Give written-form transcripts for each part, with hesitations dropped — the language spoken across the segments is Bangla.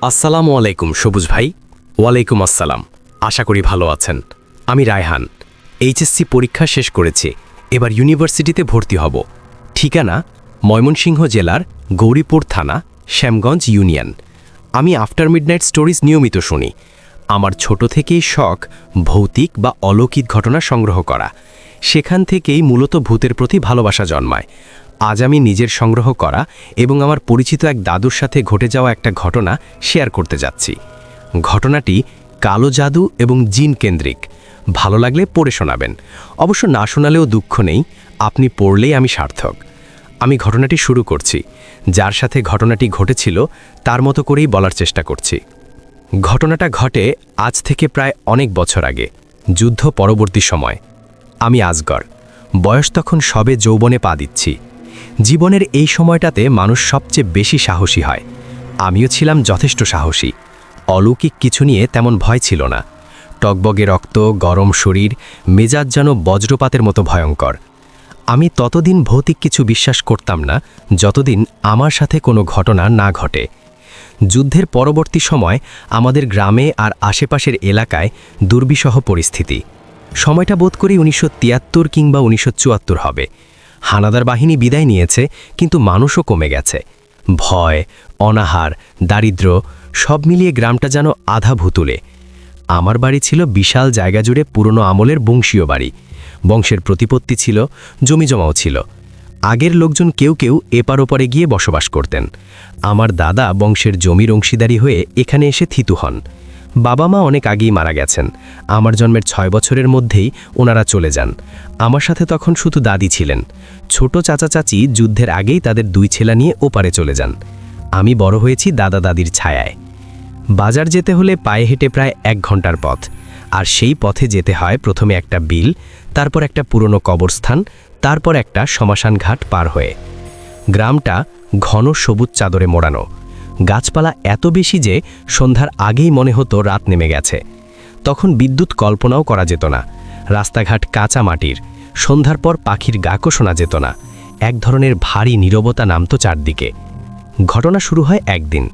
আসসালামু আলাইকুম সবুজ ভাই। ওয়ালাইকুম আসসালাম। আশা করি ভালো আছেন। আমি রায়হান। এইচএসসি পরীক্ষা শেষ করেছি, এবার ইউনিভার্সিটিতে ভর্তি হব। ঠিকানা ময়মনসিংহ জেলার গৌরীপুর থানা, শ্যামগঞ্জ ইউনিয়ন। আমি আফটার মিডনাইট স্টোরিজ নিয়মিত শুনি। আমার ছোট থেকেই শখ ভৌতিক বা অলৌকিক ঘটনা সংগ্রহ করা। সেখান থেকেই মূলত ভূতের প্রতি ভালোবাসা জন্মায়। আজ আমি নিজের সংগ্রহ করা এবং আমার পরিচিত এক দাদুর সাথে ঘটে যাওয়া একটা ঘটনা শেয়ার করতে যাচ্ছি। ঘটনাটি কালো জাদু এবং জিন কেন্দ্রিক। ভালো লাগলে পড়ে শোনাবেন। অবশ্য না শোনালেও দুঃখ নেই, আপনি পড়লেই আমি সার্থক। আমি ঘটনাটি শুরু করছি। যার সাথে ঘটনাটি ঘটেছিল তার মতো করেই বলার চেষ্টা করছি। ঘটনাটা ঘটে আজ থেকে প্রায় অনেক বছর আগে, যুদ্ধ পরবর্তী সময়। আমি আজগর, বয়স তখন সবে যৌবনে পা দিচ্ছি। জীবনের এই সময়টাতে মানুষ সবচেয়ে বেশি সাহসী হয়। আমিও ছিলাম যথেষ্ট সাহসী। অলৌকিক কিছু নিয়ে তেমন ভয় ছিল না। টকবগে রক্ত, গরম শরীর, মেজাজ যেন বজ্রপাতের মতো ভয়ঙ্কর। আমি ততদিন ভৌতিক কিছু বিশ্বাস করতাম না যতদিন আমার সাথে কোনো ঘটনা না ঘটে। যুদ্ধের পরবর্তী সময় আমাদের গ্রামে আর আশেপাশের এলাকায় দুর্বিষহ পরিস্থিতি। সময়টা বোধ করি 1973 কিংবা 1974 হবে। হানাদার বাহিনী বিদায় নিয়েছে, কিন্তু মানুষও কমে গেছে। ভয়, অনাহার, দারিদ্র্য সব মিলিয়ে গ্রামটা যেন আধা ভুতুলে। আমার বাড়ি ছিল বিশাল জায়গা জুড়ে পুরনো আমলের বংশীয় বাড়ি। বংশের প্রতিপত্তি ছিল, জমিজমাও ছিল। আগের লোকজন কেউ কেউ এপার ওপারে গিয়ে বসবাস করতেন। আমার দাদা বংশের জমির অংশীদারি হয়ে এখানে এসে থিতু হন। বাবা মা অনেক আগেই মারা গেছেন। আমার জন্মের 6 বছরের মধ্যেই ওনারা চলে যান। আমার সাথে তখন শুধু দাদি ছিলেন। ছোট চাচা চাচি যুদ্ধের আগেই তাদের 2 ছেলে নিয়ে ওপারে চলে যান। আমি বড় হয়েছি দাদা দাদির ছায়ায়। বাজার যেতে হলে পায়ে হেঁটে প্রায় 1 ঘন্টার পথ। আর সেই পথে যেতে হয় প্রথমে একটা বিল, তারপর একটা পুরনো কবরস্থান, তারপর একটা শ্মশান ঘাট পার হয়ে। গ্রামটা ঘন সবুজ চাদরে মোড়ানো। গাছপালা এত বেশি যে সন্ধ্যার আগেই মনে হতো রাত নেমে গেছে। তখন বিদ্যুৎ কল্পনাও করা যেত না। রাস্তাঘাট কাঁচা মাটির। সন্ধ্যার পর পাখির গাকও শোনা যেত না। এক ধরনের ভারী নীরবতা নামতো চারদিকে। ঘটনা শুরু হয় একদিন।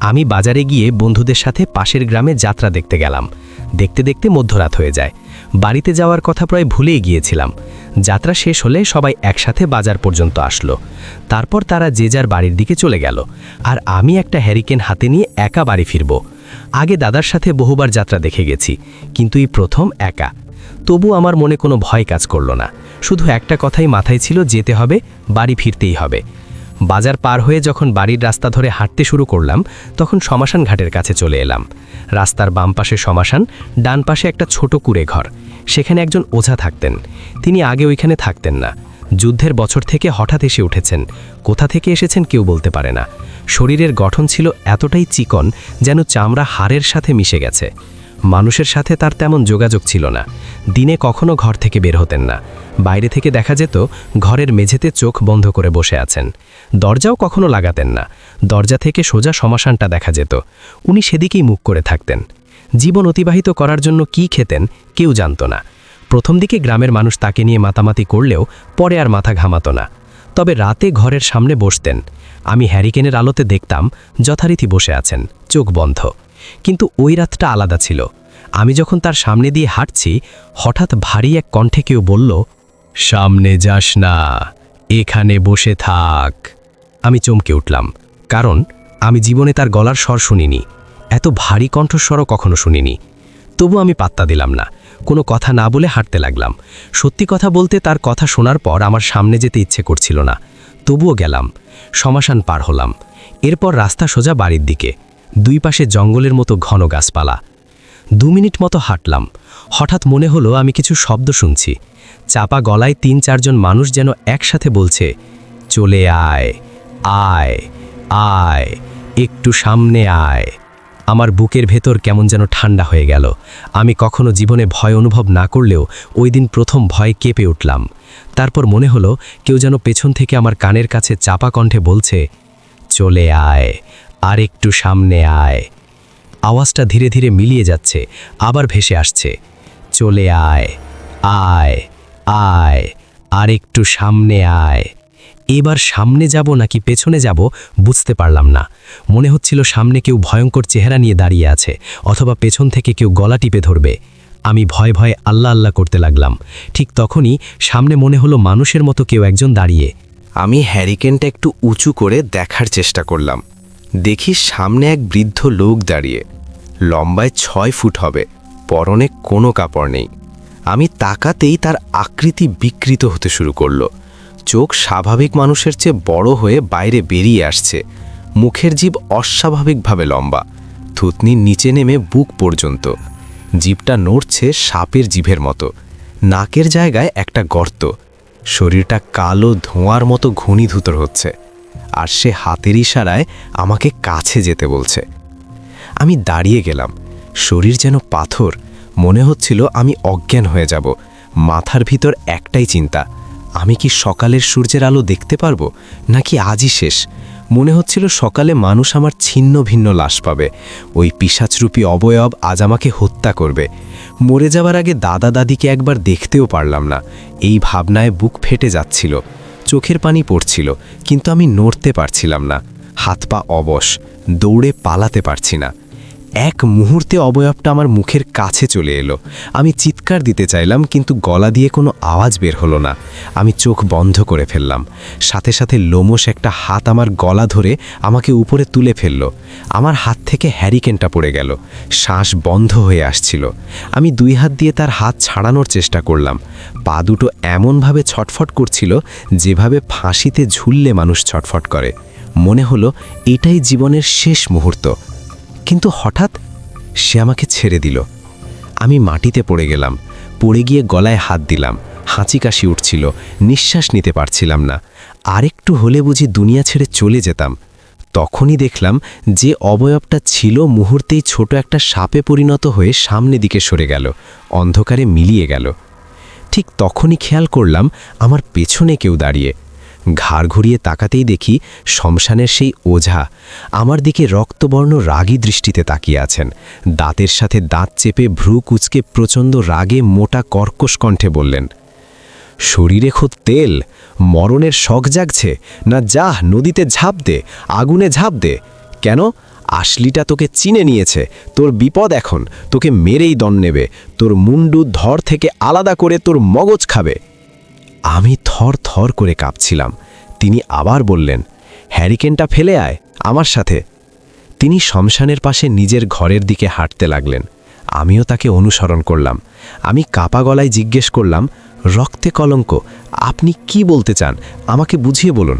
আমি বাজারে গিয়ে বন্ধুদের সাথে পাশের গ্রামে যাত্রা দেখতে গেলাম। দেখতে দেখতে মধ্যরাত হয়ে যায়। বাড়িতে যাওয়ার কথা প্রায় ভুলেই গিয়েছিলাম। যাত্রা শেষ হলে সবাই একসাথে বাজার পর্যন্ত আসলো। তারপর তারা যে যার বাড়ির দিকে চলে গেল। আর আমি একটা হ্যারিকেন হাতে নিয়ে একা বাড়ি ফিরব। আগে দাদার সাথে বহুবার যাত্রা দেখে গেছি, কিন্তু এই প্রথম একা। তবু আমার মনে কোনো ভয় কাজ করল না। শুধু একটা কথাই মাথায় ছিল, যেতে হবে, বাড়ি ফিরতেই হবে। বাজার পার হয়ে যখন বাড়ির রাস্তা ধরে হাঁটতে শুরু করলাম, তখন শ্মশান ঘাটের কাছে চলে এলাম। রাস্তার বাম পাশে শ্মশান, ডান পাশে একটা ছোট কুঁড়ে ঘর। সেখানে একজন ওঝা থাকতেন। তিনি আগে ওইখানে থাকতেন না। যুদ্ধের বছর থেকে হঠাৎ এসে উঠেছেন। কোথা থেকে এসেছেন কেউ বলতে পারে না। শরীরের গঠন ছিল এতটাই চিকন যেন চামড়া হাড়ের সাথে মিশে গেছে। মানুষের সাথে তার তেমন যোগাযোগ ছিল না। দিনে কখনো ঘর থেকে বের হতেন না। বাইরে থেকে দেখা যেত ঘরের মেঝেতে চোখ বন্ধ করে বসে আছেন। দরজাও কখনো লাগাতেন না। দরজা থেকে সোজা শ্মশানটা দেখা যেত। উনি সেদিকেই মুখ করে থাকতেন। জীবন অতিবাহিত করার জন্য কি খেতেন কেউ জানত না। প্রথম দিকে গ্রামের মানুষ তাকে নিয়ে মাতামাতি করলেও পরে আর মাথা ঘামাতো না। তবে রাতে ঘরের সামনে বসতেন। আমি হ্যারিকেনের আলোতে দেখতাম যথারীতি বসে আছেন, চোখ বন্ধ। কিন্তু ওই রাতটা আলাদা ছিল। আমি যখন তার সামনে দিয়ে হাঁটছি, হঠাৎ ভারী এক কণ্ঠে কেউ বলল, সামনে যাস না, এখানে বসে থাক। আমি চমকে উঠলাম, কারণ আমি জীবনে তার গলার স্বর শুনিনি। এত ভারী কণ্ঠস্বরও কখনো শুনিনি। তবু আমি পাত্তা দিলাম না। কোনো কথা না বলে হাঁটতে লাগলাম। সত্যি কথা বলতে তার কথা শোনার পর আমার সামনে যেতে ইচ্ছে করছিল না। তবুও গেলাম। শ্মশান পার হলাম। এরপর রাস্তা সোজা বাড়ির দিকে। 2 পাশে জঙ্গলের মতো ঘন গাছপালা। 2 মিনিট মতো হাঁটলাম। হঠাৎ মনে হলো আমি কিছু শব্দ শুনছি। চাপা গলায় 3-4 জন মানুষ যেন একসাথে বলছে, চলে আয়, আয়, আয়, একটু সামনে আয়। আমার বুকের ভেতর কেমন যেন ঠান্ডা হয়ে গেল। আমি কখনো জীবনে ভয় অনুভব না করলেও ওই দিন প্রথম ভয়ে কেঁপে উঠলাম। তারপর মনে হলো কেউ যেন পেছন থেকে আমার কানের কাছে চাপা কণ্ঠে বলছে, চলে আয়, আর একটু সামনে আয়। আওয়াজটা ধীরে ধীরে মিলিয়ে যাচ্ছে, আবার ভেসে আসছে, চলে আয়, আয়, আয়, আর একটু সামনে আয়। এবার সামনে যাব নাকি পেছনে যাব বুঝতে পারলাম না। মনে হচ্ছিল সামনে কেউ ভয়ঙ্কর চেহারা নিয়ে দাঁড়িয়ে আছে, অথবা পেছন থেকে কেউ গলা টিপে ধরবে। আমি ভয়ে ভয়ে আল্লাহ আল্লাহ করতে লাগলাম। ঠিক তখনই সামনে মনে হলো মানুষের মতো কেউ একজন দাঁড়িয়ে। আমি হ্যারিকেনটা একটু উঁচু করে দেখার চেষ্টা করলাম। দেখি সামনে এক বৃদ্ধ লোক দাঁড়িয়ে, লম্বায় 6 ফুট হবে, পরনে কোনো কাপড় নেই। আমি তাকাতেই তার আকৃতি বিকৃত হতে শুরু করলো। চোখ স্বাভাবিক মানুষের চেয়ে বড় হয়ে বাইরে বেরিয়ে আসছে। মুখের জিভ অস্বাভাবিকভাবে লম্বা, থুতনির নিচে নেমে বুক পর্যন্ত। জিভটা নড়ছে সাপের জিভের মতো। নাকের জায়গায় একটা গর্ত। শরীরটা কালো ধোঁয়ার মতো ঘনীভূত হচ্ছে, আর সে হাতের ইশারায় আমাকে কাছে যেতে বলছে। আমি দাঁড়িয়ে গেলাম। শরীর যেন পাথর। মনে হচ্ছিল আমি অজ্ঞান হয়ে যাব। মাথার ভিতর একটাই চিন্তা, আমি কি সকালের সূর্যের আলো দেখতে পারবো, নাকি আজই শেষ? মনে হচ্ছিল সকালে মানুষ আমার ছিন্ন ভিন্ন লাশ পাবে। ওই পিশাচরূপী অবয়ব আজ আমাকে হত্যা করবে। মরে যাওয়ার আগে দাদা দাদিকে একবার দেখতেও পারলাম না। এই ভাবনায় বুক ফেটে যাচ্ছিল, চোখের পানি পড়ছিল, কিন্তু আমি নড়তে পারছিলাম না। হাত পা অবশ, দৌড়ে পালাতে পারছি না। এক মুহূর্তে অবয়বটা আমার মুখের কাছে চলে এলো। আমি চিৎকার দিতে চাইলাম, কিন্তু গলা দিয়ে কোনো আওয়াজ বের হলো না। আমি চোখ বন্ধ করে ফেললাম। সাথে সাথে লোমশ একটা হাত আমার গলা ধরে আমাকে উপরে তুলে ফেলল। আমার হাত থেকে হ্যারিকেনটা পড়ে গেল। শ্বাস বন্ধ হয়ে আসছিল। আমি 2 হাত দিয়ে তার হাত ছাড়ানোর চেষ্টা করলাম। পা দুটো এমনভাবে ছটফট করছিল যেভাবে ফাঁসিতে ঝুললে মানুষ ছটফট করে। মনে হলো এটাই জীবনের শেষ মুহূর্ত। কিন্তু হঠাৎ সে আমাকে ছেড়ে দিল। আমি মাটিতে পড়ে গেলাম। পড়ে গিয়ে গলায় হাত দিলাম। হাঁচি কাশি উঠছিল, নিঃশ্বাস নিতে পারছিলাম না। আরেকটু হলে বুঝি দুনিয়া ছেড়ে চলে যেতাম। তখনই দেখলাম যে অবয়বটা ছিল মুহূর্তেই ছোট একটা সাপে পরিণত হয়ে সামনে দিকে সরে গেল, অন্ধকারে মিলিয়ে গেল। ঠিক তখনই খেয়াল করলাম আমার পেছনে কেউ দাঁড়িয়ে। ঘাড় ঘুরিয়ে তাকাতেই দেখি শ্মশানের সেই ওঝা আমার দিকে রক্তবর্ণ রাগী দৃষ্টিতে তাকিয়ে আছেন। দাঁতের সাথে দাঁত চেপে ভ্রু কুচকে প্রচণ্ড রাগে মোটা কর্কশ কণ্ঠে বললেন, শরীরে খোদ তেল, মরণের শখ জাগছে না? যা নদীতে ঝাঁপ দে, আগুনে ঝাঁপ দে। কেন? আসলিটা তোকে চিনে নিয়েছে। তোর বিপদ এখন, তোকে মেরেই দণ্ড নেবে। তোর মুন্ডু ধর থেকে আলাদা করে তোর মগজ খাবে। আমি থর থর করে কাঁপছিলাম। তিনি আবার বললেন, হ্যারিকেনটা ফেলে আয় আমার সাথে। তিনি শ্মশানের পাশে নিজের ঘরের দিকে হাঁটতে লাগলেন। আমিও তাকে অনুসরণ করলাম। আমি কাপা গলায় জিজ্ঞেস করলাম, রক্তে কলঙ্ক, আপনি কি বলতে চান? আমাকে বুঝিয়ে বলুন।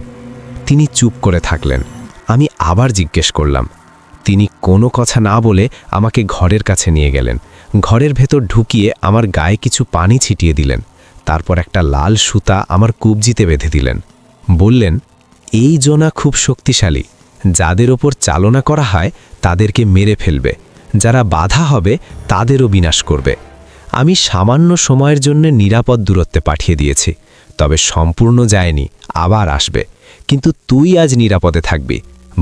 তিনি চুপ করে থাকলেন। আমি আবার জিজ্ঞেস করলাম। তিনি কোনো কথা না বলে আমাকে ঘরের কাছে নিয়ে গেলেন। ঘরের ভেতর ঢুকিয়ে আমার গায়ে কিছু পানি ছিটিয়ে দিলেন। তারপর একটা লাল সুতা আমার কবজিতে বেঁধে দিলেন। বললেন, এই জোনা খুব শক্তিশালী। যাদের ওপর চালনা করা হয় তাদেরকে মেরে ফেলবে, যারা বাধা হবে তাদেরও বিনাশ করবে। আমি সামান্য সময়ের জন্য নিরাপদ দূরত্বে পাঠিয়ে দিয়েছি, তবে সম্পূর্ণ যায়নি, আবার আসবে। কিন্তু তুই আজ নিরাপদে থাকবি।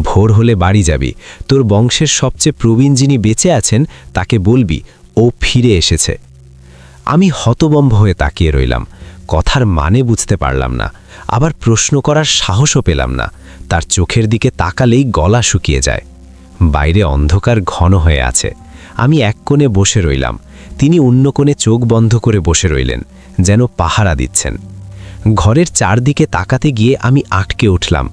ভোর হলে বাড়ি যাবি। তোর বংশের সবচেয়ে প্রবীণ যিনি বেঁচে আছেন তাকে বলবি ও ফিরে এসেছে। আমি হতবম্ব হয়ে তাকিয়ে রইলাম। কথার মানে বুঝতে পারলাম না, আবার প্রশ্ন করার সাহসও পেলাম না। তার চোখের দিকে তাকালেই গলা শুকিয়ে যায়। বাইরে অন্ধকার ঘন হয়ে আছে। আমি এক কোণে বসে রইলাম। তিনি অন্য কোণে চোখ বন্ধ করে বসে রইলেন, যেন পাহারা দিচ্ছেন। ঘরের চারদিকে তাকাতে গিয়ে আমি আটকে উঠলাম।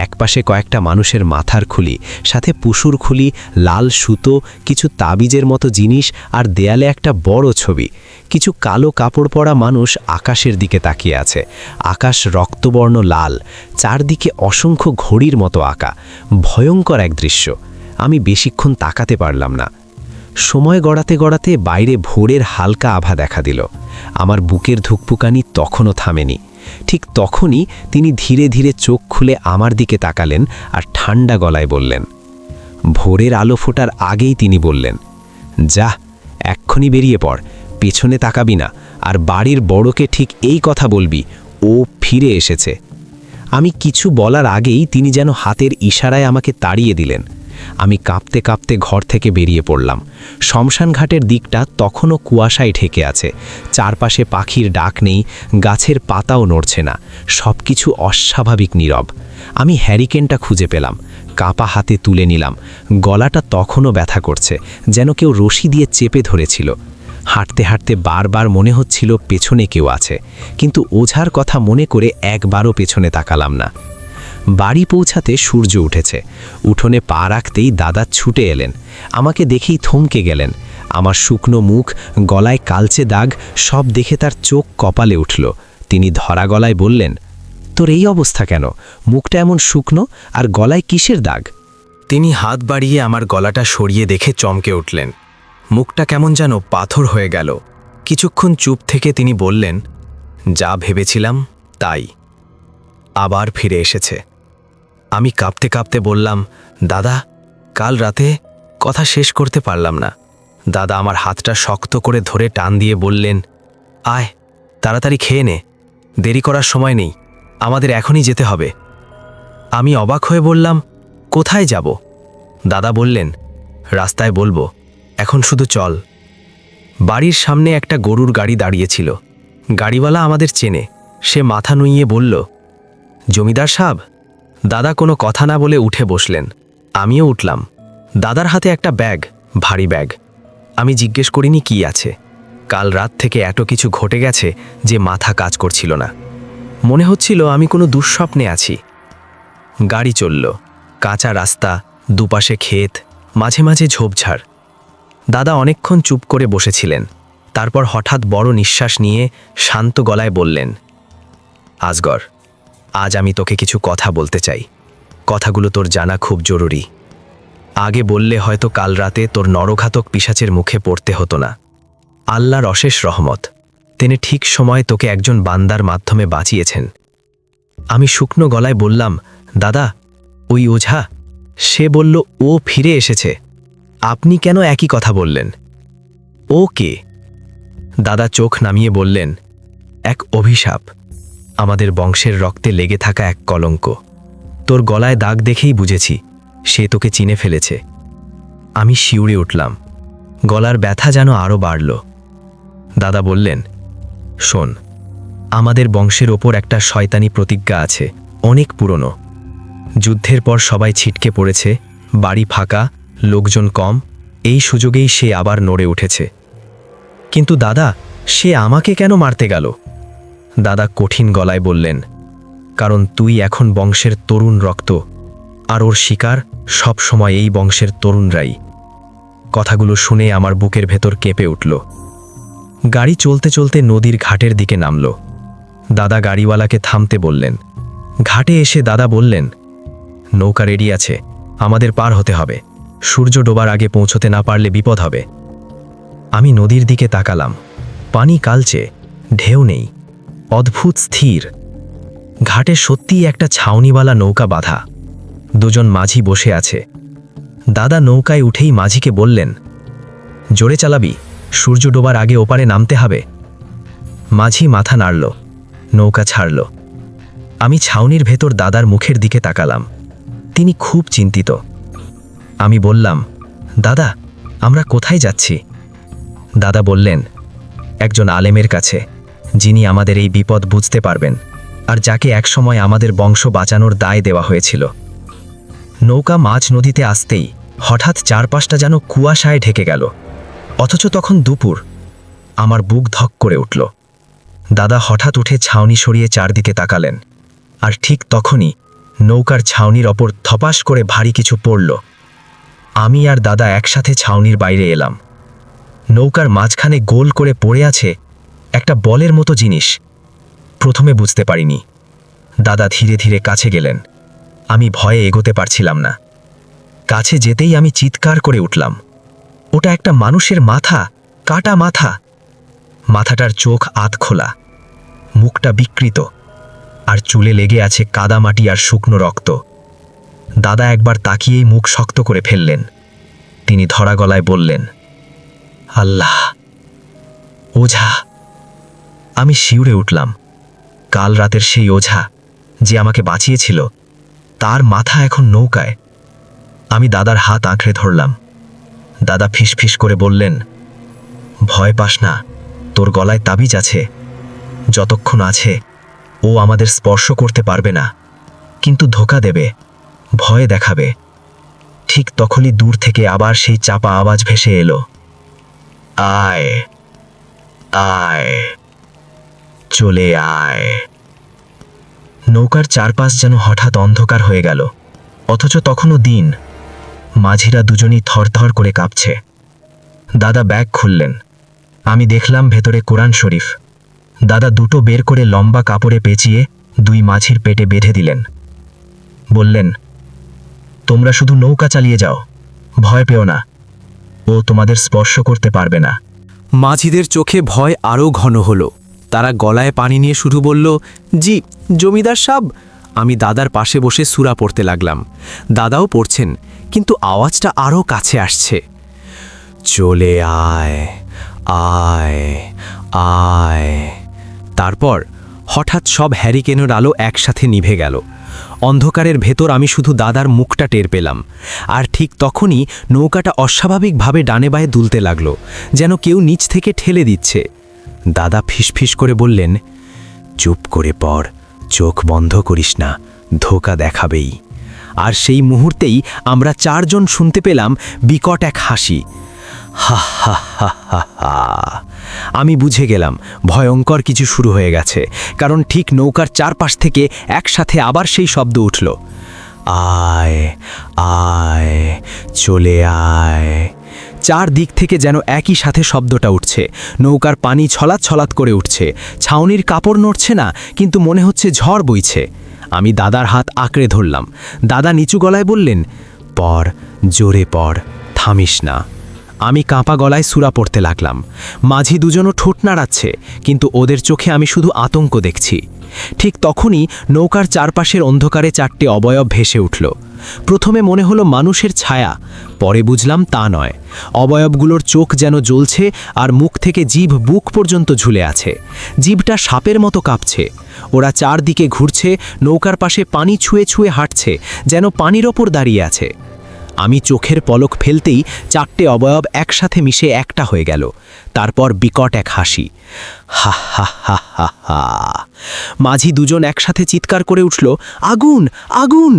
একপাশে কয়েকটা মানুষের মাথার খুলি, সাথে পুশুর খুলি, লাল সুতো, কিছু তাবিজের মতো জিনিস, আর দেয়ালে একটা বড় ছবি। কিছু কালো কাপড় পরা মানুষ আকাশের দিকে তাকিয়ে আছে। আকাশ রক্তবর্ণ লাল, চারদিকে অসংখ্য ঘড়ির মতো আঁকা। ভয়ঙ্কর এক দৃশ্য। আমি বেশিক্ষণ তাকাতে পারলাম না। সময় গড়াতে গড়াতে বাইরে ভোরের হালকা আভা দেখা দিল। আমার বুকের ধুকপুকানি তখনও থামেনি। ঠিক তখনই তিনি ধীরে ধীরে চোখ খুলে আমার দিকে তাকালেন আর ঠান্ডা গলায় বললেন, ভোরের আলো ফোটার আগেই তিনি বললেন, যা, এক্ষুনি বেরিয়ে পড়, পেছনে তাকাবি না, আর বাড়ির বড়কে ঠিক এই কথা বলবি, ও ফিরে এসেছে। আমি কিছু বলার আগেই তিনি যেন হাতের ইশারায় আমাকে তাড়িয়ে দিলেন। আমি কাঁপতে কাঁপতে ঘর থেকে বেরিয়ে পড়লাম। শ্মশানঘাটের দিকটা তখনও কুয়াশায় ঢেকে আছে। চারপাশে পাখির ডাক নেই, গাছের পাতাও নড়ছে না, সব কিছু অস্বাভাবিক নীরব। আমি হ্যারিকেনটা খুঁজে পেলাম, কাপা হাতে তুলে নিলাম। গলাটা তখনও ব্যথা করছে, যেন কেউ রশি দিয়ে চেপে ধরেছিল। হাঁটতে হাঁটতে বারবার মনে হচ্ছিল পেছনে কেউ আছে, কিন্তু ওঝার কথা মনে করে একবারও পেছনে তাকালাম না। বাড়ি পৌঁছাতে সূর্য উঠেছে। উঠোনে পা রাখতেই দাদা ছুটে এলেন। আমাকে দেখেই থমকে গেলেন। আমার শুকনো মুখ, গলায় কালচে দাগ, সব দেখে তার চোখ কপালে উঠল। তিনি ধরা গলায় বললেন, তোর এই অবস্থা কেন? মুখটা এমন শুকনো, আর গলায় কিসের দাগ? তিনি হাত বাড়িয়ে আমার গলাটা সরিয়ে দেখে চমকে উঠলেন। মুখটা কেমন যেন পাথর হয়ে গেল। কিছুক্ষণ চুপ থেকে তিনি বললেন, যা ভেবেছিলাম তাই আবার ফিরে এসেছে। আমি কাঁপতে কাঁপতে বললাম, দাদা, কাল রাতে কথা শেষ করতে পারলাম না। দাদা আমার হাতটা শক্ত করে ধরে টান দিয়ে বললেন, আয়, তাড়াতাড়ি খেয়ে নে, দেরি করার সময় নেই, আমাদের এখনই যেতে হবে। আমি অবাক হয়ে বললাম, কোথায় যাব? দাদা বললেন, রাস্তায় বলবো, এখন শুধু চল। বাড়ির সামনে একটা গরুর গাড়ি দাঁড়িয়েছিল। গাড়িওয়ালা আমাদের চেনে। সে মাথা নুইয়ে বলল, জমিদার সাহেব। দাদা কোনো কথা না বলে উঠে বসলেন। আমিও উঠলাম। দাদার হাতে একটা ব্যাগ, ভারী ব্যাগ। আমি জিজ্ঞেস করিনি কি আছে। কাল রাত থেকে এত কিছু ঘটে গেছে যে মাথা কাজ করছিল না। মনে হচ্ছিল আমি কোনো দুঃস্বপ্নে আছি। গাড়ি চলল। কাঁচা রাস্তা, দুপাশে ক্ষেত, মাঝে মাঝে ঝোপঝাড়। দাদা অনেকক্ষণ চুপ করে বসেছিলেন। তারপর হঠাৎ বড় নিঃশ্বাস নিয়ে শান্ত গলায় বললেন, আজগর, আজ আমি তোকে কিছু কথা বলতে চাই। কথাগুলো তোর জানা খুব জরুরি। আগে বললে হয়তো কাল রাতে তোর নরঘাতক পিশাচের মুখে পড়তে হতো না। আল্লাহর অশেষ রহমত, তিনি ঠিক সময়ে তোকে একজন বান্দার মাধ্যমে বাঁচিয়েছেন। আমি শুকনো গলায় বললাম, দাদা, ওই ওঝা। সে বলল, ও ফিরে এসেছে। আপনি কেন একই কথা বললেন? ও কে? দাদা চোখ নামিয়ে বললেন, এক অভিশাপ, আমাদের বংশের রক্তে লেগে থাকা এক কলঙ্ক। তোর গলায় দাগ দেখেই বুঝেছি সে তোকে চিনে ফেলেছে। আমি শিউরে উঠলাম। গলার ব্যথা যেন আরও বাড়ল। দাদা বললেন, শোন, আমাদের বংশের ওপর একটা শয়তানি প্রতিজ্ঞা আছে, অনেক পুরনো। যুদ্ধের পর সবাই ছিটকে পড়েছে, বাড়ি ফাঁকা, লোকজন কম। এই সুযোগেই সে আবার নড়ে উঠেছে। কিন্তু দাদা, সে আমাকে কেন মারতে গেল? দাদা কঠিন গলায় বললেন, কারণ তুই এখন বংশের তরুণ রক্ত, আর ওর শিকার সব সময় এই বংশের তরুণরাই। কথাগুলো শুনে আমার বুকের ভেতর কেঁপে উঠল। গাড়ি চলতে চলতে নদীর ঘাটের দিকে নামল। দাদা গাড়িওয়ালাকে থামতে বললেন। ঘাটে এসে দাদা বললেন, নৌকা রেডি আছে, আমাদের পার হতে হবে। সূর্য ডোবার আগে পৌঁছতে না পারলে বিপদ হবে। আমি নদীর দিকে তাকালাম। পানি কালচে, ঢেউ নেই, অদ্ভুত স্থির। ঘাটে সত্যিই একটা ছাউনিওয়ালা নৌকা বাঁধা। দুজন মাঝি বসে আছে। দাদা নৌকায় উঠেই মাঝিকে বললেন, জোরে চালাবি, সূর্য ডোবার আগে ওপারে নামতে হবে। মাঝি মাথা নাড়ল, নৌকা ছাড়ল। আমি ছাউনির ভেতর দাদার মুখের দিকে তাকালাম। তিনি খুব চিন্তিত। আমি বললাম, দাদা, আমরা কোথায় যাচ্ছি? দাদা বললেন, একজন আলেমের কাছে, যিনি আমাদের এই বিপদ বুঝতে পারবেন, আর যাকে একসময় আমাদের বংশ বাঁচানোর দায় দেওয়া হয়েছিল। নৌকা মাঝ নদীতে আসতেই হঠাৎ চারপাশটা যেন কুয়াশায় ঢেকে গেল, অথচ তখন দুপুর। আমার বুক ধক করে উঠল। দাদা হঠাৎ উঠে ছাউনি সরিয়ে চারদিকে তাকালেন, আর ঠিক তখনই নৌকার ছাউনির ওপর থপাস করে ভারী কিছু পড়ল। আমি আর দাদা একসাথে ছাউনির বাইরে এলাম। নৌকার মাঝখানে গোল করে পড়ে আছে একটা বলের মতো জিনিস। প্রথমে বুঝতে পারিনি। দাদা ধীরে ধীরে কাছে গেলেন। আমি ভয়ে এগোতে পারছিলাম না। কাছে যেতেই আমি চিৎকার করে উঠলাম, ওটা একটা মানুষের মাথা, কাটা মাথা। মাথাটার চোখ আধ খোলা, মুখটা বিকৃত, আর চুলে লেগে আছে কাদামাটি আর শুকনো রক্ত। দাদা একবার তাকিয়েই মুখ শক্ত করে ফেললেন। তিনি ধরা গলায় বললেন, আল্লাহ, ওঝা। আমি শিউরে উঠলাম। কাল রাতের সেই ওঝা যে আমাকে বাঁচিয়েছিল, তার মাথা এখন নৌকায়। আমি দাদার হাত আঁকড়ে ধরলাম। দাদা ফিসফিস করে বললেন, ভয় পাস না, তোর গলায় তাবিজ আছে। যতক্ষণ আছে ও আমাদের স্পর্শ করতে পারবে না, কিন্তু ধোঁকা দেবে, ভয় দেখাবে। ঠিক তখনই দূর থেকে আবার সেই চাপা আওয়াজ ভেসে এলো, আয় আয়, চলে আয়। নৌকার চারপাশ যেন হঠাৎ অন্ধকার হয়ে গেল, অথচ তখনও দিন। মাঝিরা দুজনই থরথর করে কাঁপছে। দাদা ব্যাগ খুললেন। আমি দেখলাম ভেতরে কোরআন শরীফ। দাদা দুটো বের করে লম্বা কাপড়ে পেঁচিয়ে দুই মাঝির পেটে বেঁধে দিলেন। বললেন, তোমরা শুধু নৌকা চালিয়ে যাও, ভয় পেও না, ও তোমাদের স্পর্শ করতে পারবে না। মাঝিদের চোখে ভয় আরও ঘন হলো। তারা গলায় পানি নিয়ে শুধু বলল, জি জমিদার সাব। আমি দাদার পাশে বসে সূরা পড়তে লাগলাম। দাদাও পড়ছেন, কিন্তু আওয়াজটা আরও কাছে আসছে। চলে আয় আয় আয়। তারপর হঠাৎ সব হ্যারিকেনের আলো একসাথে নিভে গেল। অন্ধকারের ভেতর আমি শুধু দাদার মুখটা টের পেলাম। আর ঠিক তখনই নৌকাটা অস্বাভাবিকভাবে ডানে বায়ে দুলতে লাগলো, যেন কেউ নিচ থেকে ঠেলে দিচ্ছে। দাদা ফিসফিস করে বললেন, চুপ করে পড়, চোখ বন্ধ করিস না, ধোঁকা দেখাবেই। আর সেই মুহূর্তেই আমরা চারজন শুনতে পেলাম বিকট এক হাসি। হা হা হা হা হা। আমি বুঝে গেলাম ভয়ঙ্কর কিছু শুরু হয়ে গেছে, কারণ ঠিক নৌকার চারপাশ থেকে একসাথে আবার সেই শব্দ উঠল, আয় আয়, চলে আয়। চার দিক থেকে যেন একই সাথে শব্দটা উঠছে। নৌকার পানি ছলাৎ ছলাৎ করে উঠছে। ছাউনির কাপড় নড়ছে না, কিন্তু মনে হচ্ছে ঝড় বইছে। আমি দাদার হাত আঁকড়ে ধরলাম। দাদা নিচু গলায় বললেন, পড়, জোরে পড়, থামিস না। আমি কাঁপা গলায় সূরা পড়তে লাগলাম। মাঝি দুজনও ঠোঁট নাড়াচ্ছে, কিন্তু ওদের চোখে আমি শুধু আতঙ্ক দেখছি। ঠিক তখনই নৌকার চারপাশের অন্ধকারে চারটে অবয়ব ভেসে উঠল। প্রথমে মনে হলো মানুষের ছায়া, পরে বুঝলাম তা নয়। অবয়বগুলোর চোখ যেন জ্বলছে, আর মুখ থেকে জিভ বুক পর্যন্ত ঝুলে আছে। জিভটা সাপের মতো কাঁপছে। ওরা চারদিকে ঘুরছে, নৌকার পাশে পানি ছুঁয়ে ছুঁয়ে হাঁটছে, যেন পানির ওপর দাঁড়িয়ে আছে। আমি চোখের পলক ফেলতেই চারটে অবয়ব একসাথে মিশে একটা হয়ে গেল। তারপর বিকট এক হাসি, হা হা হা হা হা। মাঝি দুজন একসাথে চিৎকার করে উঠল, আগুন আগুন।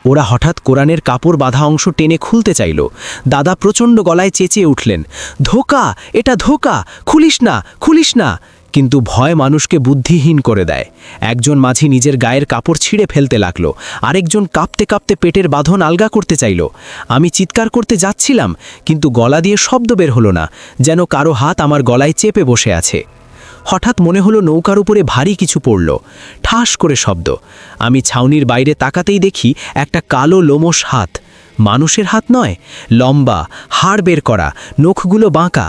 ওরা হঠাৎ কোরআনের কাপড় বাঁধা অংশ টেনে খুলতে চাইল। দাদা প্রচণ্ড গলায় চেঁচিয়ে উঠলেন, ধোঁকা, এটা ধোঁকা, খুলিস না, খুলিস না। কিন্তু ভয় মানুষকে বুদ্ধিহীন করে দেয়। একজন মাঝি নিজের গায়ের কাপড় ছিঁড়ে ফেলতে লাগলো, আরেকজন কাঁপতে কাঁপতে পেটের বাঁধন আলগা করতে চাইল। আমি চিৎকার করতে যাচ্ছিলাম, কিন্তু গলা দিয়ে শব্দ বের হলো না, যেন কারো হাত আমার গলায় চেপে বসে আছে। হঠাৎ মনে হলো নৌকার উপরে ভারী কিছু পড়ল, ঠাস করে শব্দ। আমি ছাউনির বাইরে তাকাতেই দেখি একটা কালো লোমশ হাত। মানুষের হাত নয়, লম্বা, হাড় বের করা, নখগুলো বাঁকা।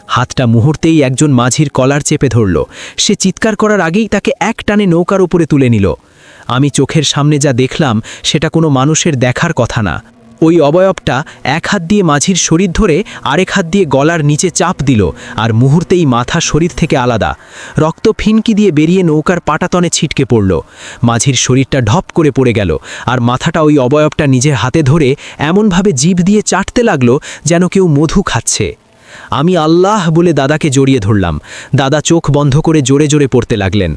হাতটা মুহূর্তেই একজন মাঝির কলার চেপে ধরল। সে চিৎকার করার আগেই তাকে এক টানে নৌকার উপরে তুলে নিল। আমি চোখের সামনে যা দেখলাম সেটা কোনো মানুষের দেখার কথা না। ওই অবয়বটা এক হাত দিয়ে মাঝির শরীর ধরে আরেক হাত দিয়ে গলার নিচে চাপ দিল, আর মুহূর্তেই মাথা শরীর থেকে আলাদা। রক্ত ফিনকি দিয়ে বেরিয়ে নৌকার পাটাতনে ছিটকে পড়ল। মাঝির শরীরটা ঢপ করে পড়ে গেল, আর মাথাটা ওই অবয়বটা নিজের হাতে ধরে এমনভাবে জিভ দিয়ে চাটতে লাগলো যেন কেউ মধু খাচ্ছে। আমি আল্লাহ বলে দাদাকে জড়িয়ে ধরলাম। দাদা চোখ বন্ধ করে জোরে জোরে পড়তে লাগলেন।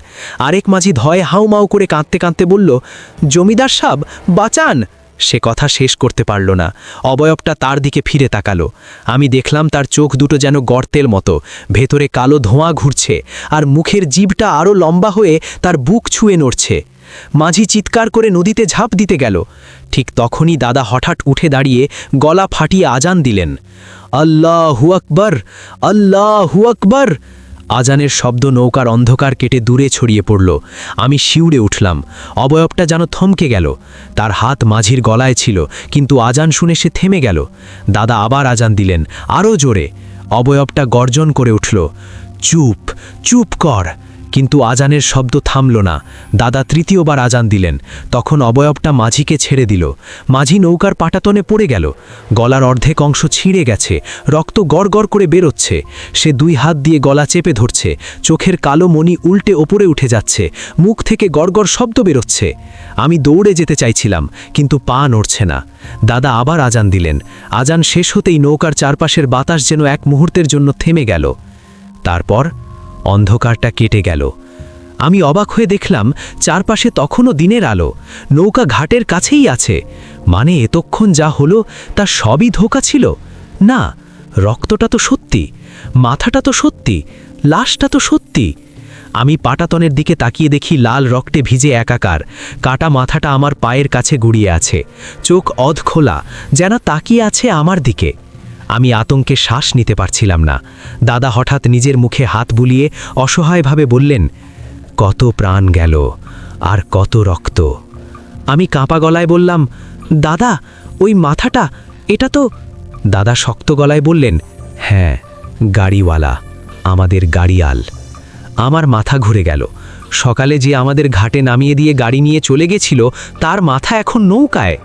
আরেক মাঝি ধয়ে হাউমাউ করে কাঁদতে কাঁদতে বলল, জমিদার সাব, বাঁচান। সে কথা শেষ করতে পারল না। অবয়বটা তার দিকে ফিরে তাকালো। আমি দেখলাম তার চোখ দুটো যেন গর্তের মতো, ভেতরে কালো ধোঁয়া ঘুরছে, আর মুখের জিভটা আরও লম্বা হয়ে তার বুক ছুঁয়ে নড়ছে। মাঝি চিৎকার করে নদীতে ঝাঁপ দিতে গেল। ঠিক তখনই দাদা হঠাৎ উঠে দাঁড়িয়ে গলা ফাটিয়ে আজান দিলেন, আল্লাহু আকবার, আল্লাহু আকবার। আজানের শব্দ নৌকার অন্ধকার কেটে দূরে ছড়িয়ে পড়ল। আমি শিউরে উঠলাম। অবয়বটা যেন থমকে গেল। তার হাত মাঝির গলায় ছিল, কিন্তু আজান শুনে সে থেমে গেল। দাদা আবার আজান দিলেন, আরও জোরে। অবয়বটা গর্জন করে উঠল, চুপ, চুপ কর, কিন্তু আজানের শব্দ থামল না। দাদা তৃতীয়বার আজান দিলেন। তখন অবয়বটা মাঝিকে ছেড়ে দিল। মাঝি নৌকার পাটাতনে পড়ে গেল। গলার অর্ধেক অংশ ছিঁড়ে গেছে, রক্ত গড়গড় করে বেরোচ্ছে। সে 2 হাত দিয়ে গলা চেপে ধরছে, চোখের কালো মণি উল্টে ওপরে উঠে যাচ্ছে, মুখ থেকে গড়গড় শব্দ বেরোচ্ছে। আমি দৌড়ে যেতে চাইছিলাম, কিন্তু পা নড়ছে না। দাদা আবার আজান দিলেন। আজান শেষ হতেই নৌকার চারপাশের বাতাস যেন এক মুহূর্তের জন্য থেমে গেল। তারপর অন্ধকারটা কেটে গেল। আমি অবাক হয়ে দেখলাম চারপাশে তখনও দিনের আলো। নৌকা ঘাটের কাছেই আছে। মানে এতক্ষণ যা হলো তা সবই ধোঁকা ছিল? না, রক্তটা তো সত্যি, মাথাটা তো সত্যি, লাশটা তো সত্যি। আমি পাটাতনের দিকে তাকিয়ে দেখি লাল রক্তে ভিজে একাকার। কাটা মাথাটা আমার পায়ের কাছে গুড়িয়ে আছে, চোখ অধখোলা, যেন তাকিয়ে আছে আমার দিকে। আমি আতঙ্কে শ্বাস নিতে পারছিলাম না। দাদা হঠাৎ নিজের মুখে হাত বুলিয়ে অসহায়ভাবে বললেন, কত প্রাণ গেল, আর কত রক্ত। আমি কাঁপা গলায় বললাম, দাদা, ওই মাথাটা, এটা তো। দাদা শক্ত গলায় বললেন, হ্যাঁ, গাড়িওয়ালা, আমাদের গাড়িয়াল। আমার মাথা ঘুরে গেল। সকালে যে আমাদের ঘাটে নামিয়ে দিয়ে গাড়ি নিয়ে চলে গেছিল, তার মাথা এখন নৌকায়।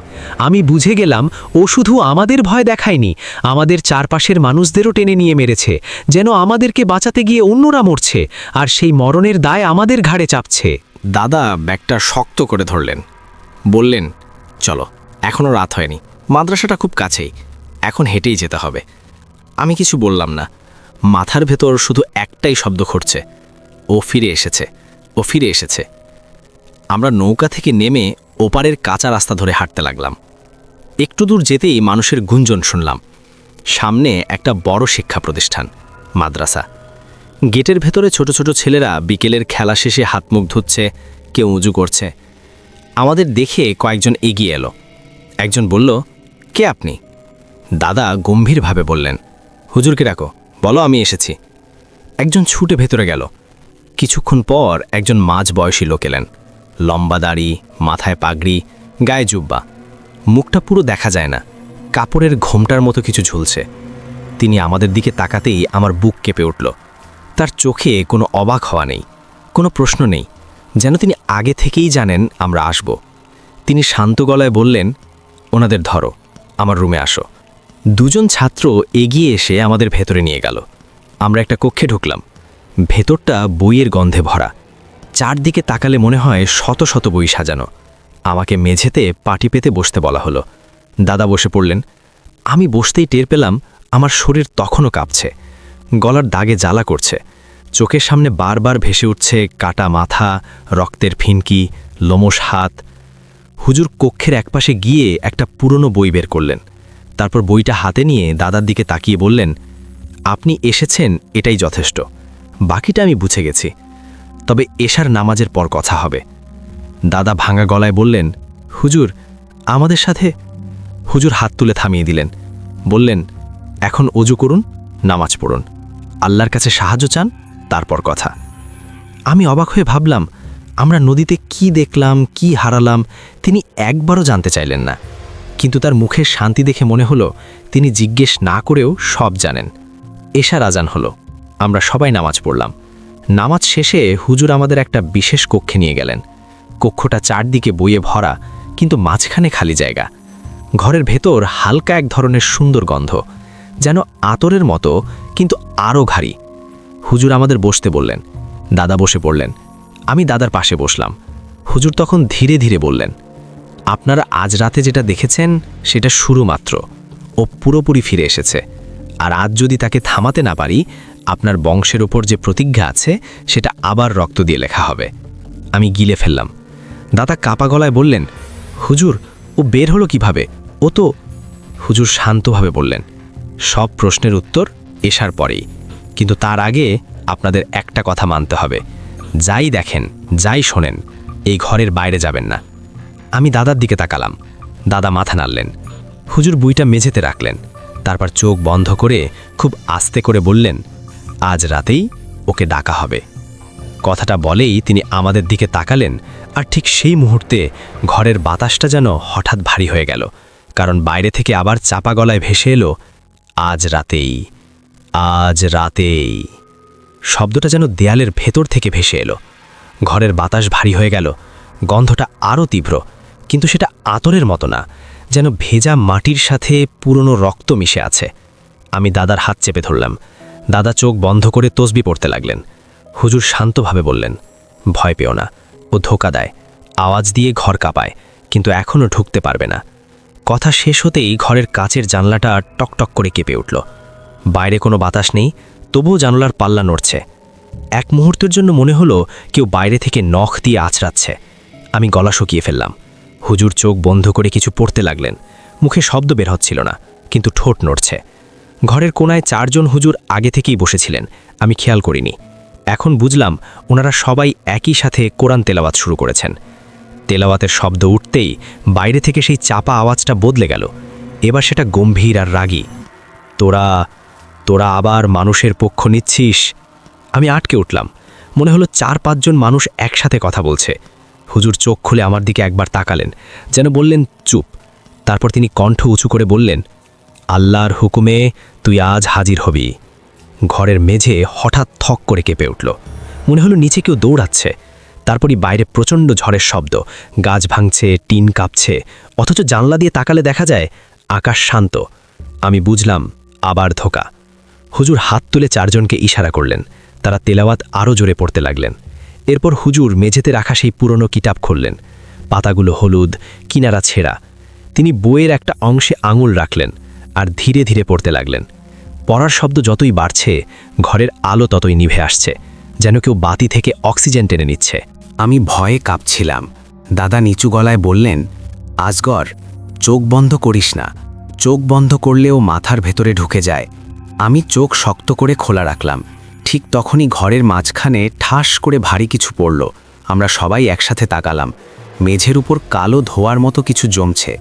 আমি বুঝে গেলাম ও শুধু আমাদের ভয় দেখায়নি, আমাদের চারপাশের মানুষদেরও টেনে নিয়ে মেরেছে, যেন আমাদেরকে বাঁচাতে গিয়ে অন্যরা মরছে, আর সেই মরণের দায় আমাদের ঘাড়ে চাপছে। দাদা ব্যাগটা শক্ত করে ধরলেন, বললেন, চলো, এখনও রাত হয়নি, মাদ্রাসাটা খুব কাছেই, এখন হেঁটেই যেতে হবে। আমি কিছু বললাম না। মাথার ভেতর শুধু একটাই শব্দ ঘটছে, ও ফিরে এসেছে, ও ফিরে এসেছে। আমরা নৌকা থেকে নেমে ওপারের কাঁচা রাস্তা ধরে হাঁটতে লাগলাম। একটু দূর যেতেই মানুষের গুঞ্জন শুনলাম। সামনে একটা বড় শিক্ষা প্রতিষ্ঠান, মাদ্রাসা। গেটের ভেতরে ছোট ছোট ছেলেরা বিকেলের খেলা শেষে হাত মুখ ধুচ্ছে, কেউ উজু করছে। আমাদের দেখে কয়েকজন এগিয়ে এলো। একজন বলল, কে আপনি? দাদা গম্ভীরভাবে বললেন, হুজুরকে ডাকো, বলো আমি এসেছি। একজন ছুটে ভেতরে গেল। কিছুক্ষণ পর একজন মাঝ বয়সী লোক এলেন। লম্বা দাড়ি, মাথায় পাগড়ি, গায়ে জুব্বা। মুখটা পুরো দেখা যায় না, কাপড়ের ঘোমটার মতো কিছু ঝুলছে। তিনি আমাদের দিকে তাকাতেই আমার বুক কেঁপে উঠল। তার চোখে কোনো অবাক হওয়া নেই, কোনো প্রশ্ন নেই, যেন তিনি আগে থেকেই জানেন আমরা আসব। তিনি শান্ত গলায় বললেন, ওনাদের ধরো, আমার রুমে আসো। দুজন ছাত্র এগিয়ে এসে আমাদের ভেতরে নিয়ে গেল। আমরা একটা কক্ষে ঢুকলাম। ভেতরটা বইয়ের গন্ধে ভরা। চারদিকে তাকালে মনে হয় শত শত বই সাজানো। আমাকে মেঝেতে পাটি পেতে বসতে বলা হলো। দাদা বসে পড়লেন। আমি বসতেই টের পেলাম আমার শরীর তখনও কাঁপছে, গলার দাগে জ্বালা করছে। চোখের সামনে বারবার ভেসে উঠছে কাটা মাথা, রক্তের ফিনকি, লোমশ হাত। হুজুর কক্ষের একপাশে গিয়ে একটা পুরনো বই বের করলেন। তারপর বইটা হাতে নিয়ে দাদার দিকে তাকিয়ে বললেন, আপনি এসেছেন, এটাই যথেষ্ট। বাকিটা আমি বুঝে গেছি, তবে এশার নামাজের পর কথা হবে। দাদা ভাঙা গলায় বললেন, হুজুর, আমাদের সাথে। হুজুর হাত তুলে থামিয়ে দিলেন, বললেন, এখন অজু করুন, নামাজ পড়ুন, আল্লাহর কাছে সাহায্য চান, তারপর কথা। আমি অবাক হয়ে ভাবলাম, আমরা নদীতে কি দেখলাম, কি হারালাম, তিনি একবারও জানতে চাইলেন না। কিন্তু তার মুখের শান্তি দেখে মনে হলো তিনি জিজ্ঞেস না করেও সব জানেন। এশার আজান হলো, আমরা সবাই নামাজ পড়লাম। নামাজ শেষে হুজুর আমাদের একটা বিশেষ কক্ষে নিয়ে গেলেন। কক্ষটা চারদিকে বইয়ে ভরা, কিন্তু মাঝখানে খালি জায়গা। ঘরের ভেতর হালকা এক ধরনের সুন্দর গন্ধ, যেন আতরের মতো, কিন্তু আরও ঘাড়ি। হুজুর আমাদের বসতে বললেন। দাদা বসে পড়লেন। আমি দাদার পাশে বসলাম। হুজুর তখন ধীরে ধীরে বললেন, আপনারা আজ রাতে যেটা দেখেছেন সেটা শুরু মাত্র। ও পুরোপুরি ফিরে এসেছে, আর আজ যদি তাকে থামাতে না পারি, আপনার বংশের ওপর যে প্রতিজ্ঞা আছে সেটা আবার রক্ত দিয়ে লেখা হবে। আমি গিলে ফেললাম। দাদা কাপা গলায় বললেন, হুজুর, ও বের হলো কিভাবে? ও তো। হুজুর শান্তভাবে বললেন, সব প্রশ্নের উত্তর এশার পরেই, কিন্তু তার আগে আপনাদের একটা কথা মানতে হবে, যাই দেখেন, যাই শোনেন, এই ঘরের বাইরে যাবেন না। আমি দাদার দিকে তাকালাম। দাদা মাথা নাড়লেন। হুজুর বইটা মেঝেতে রাখলেন, তারপর চোখ বন্ধ করে খুব আস্তে করে বললেন, আজ রাতেই ওকে ডাকা হবে। কথাটা বলেই তিনি আমাদের দিকে তাকালেন, আর ঠিক সেই মুহূর্তে ঘরের বাতাসটা যেন হঠাৎ ভারী হয়ে গেল, কারণ বাইরে থেকে আবার চাপা গলায় ভেসে এলো, আজ রাতেই, আজ রাতেই। শব্দটা যেন দেয়ালের ভেতর থেকে ভেসে এলো। ঘরের বাতাস ভারী হয়ে গেল, গন্ধটা আরও তীব্র, কিন্তু সেটা আতরের মতো না, যেন ভেজা মাটির সাথে পুরনো রক্ত মিশে আছে। আমি দাদার হাত চেপে ধরলাম। দাদা চোখ বন্ধ করে তসবি পড়তে লাগলেন। হুজুর শান্তভাবে বললেন, ভয় পেও না, ও ধোকা দেয়, আওয়াজ দিয়ে ঘর কাঁপায়, কিন্তু এখনও ঢুকতে পারবে না। কথা শেষ হতেই ঘরের কাচের জানলাটা টকটক করে কেঁপে উঠল। বাইরে কোনো বাতাস নেই, তবুও জানলার পাল্লা নড়ছে। এক মুহূর্তের জন্য মনে হলো কেউ বাইরে থেকে নখ দিয়ে আঁচড়াচ্ছে। আমি গলা শুকিয়ে ফেললাম। হুজুর চোখ বন্ধ করে কিছু পড়তে লাগলেন। মুখে শব্দ বের হচ্ছিল না, কিন্তু ঠোঁট নড়ছে। ঘরের কোনায় 4 জন হুজুর আগে থেকেই বসেছিলেন, আমি খেয়াল করিনি। এখন বুঝলাম ওনারা সবাই একই সাথে কোরআন তেলাওয়াত শুরু করেছেন। তেলাওয়াতের শব্দ উঠতেই বাইরে থেকে সেই চাপা আওয়াজটা বদলে গেল। এবার সেটা গম্ভীর আর রাগী। তোরা তোরা আবার মানুষের পক্ষ নিচ্ছিস? আমি আটকে উঠলাম। মনে হলো 4-5 জন মানুষ একসাথে কথা বলছে। হুজুর চোখ খুলে আমার দিকে একবার তাকালেন, যেন বললেন চুপ। তারপর তিনি কণ্ঠ উঁচু করে বললেন, আল্লাহর হুকুমে তুই আজ হাজির হবি। ঘরের মেঝে হঠাৎ থক করে কেঁপে উঠল। মনে হলো নিচে কেউ দৌড়াচ্ছে। তারপরই বাইরে প্রচণ্ড ঝড়ের শব্দ, গাছ ভাঙছে, টিন কাঁপছে, অথচ জানলা দিয়ে তাকালে দেখা যায় আকাশ শান্ত। আমি বুঝলাম আবার ধোকা। হুজুর হাত তুলে 4 জনকে ইশারা করলেন। তারা তেলাওয়াত আরও জোরে পড়তে লাগলেন। এরপর হুজুর মেঝেতে রাখা সেই পুরনো কিতাব খুললেন। পাতাগুলো হলুদ, কিনারা ছেঁড়া। তিনি বইয়ের একটা অংশে আঙুল রাখলেন আর ধীরে ধীরে পড়তে লাগলেন। পড়ার শব্দ যতই বাড়ছে, ঘরের আলো ততই নিভে আসছে, যেন কেউ বাতি থেকে অক্সিজেন টেনে নিচ্ছে। আমি ভয়ে কাঁপছিলাম। দাদা নিচু গলায় বললেন, আজগর, চোখ বন্ধ করিস না, চোখ বন্ধ করলেও মাথার ভেতরে ঢুকে যায়। আমি চোখ শক্ত করে খোলা রাখলাম। ঠিক তখনই ঘরের মাঝখানে ঠাস করে ভারী কিছু পড়ল। আমরা সবাই একসাথে তাকালাম। মেঝের উপর কালো ধোঁয়ার মতো কিছু জমছে।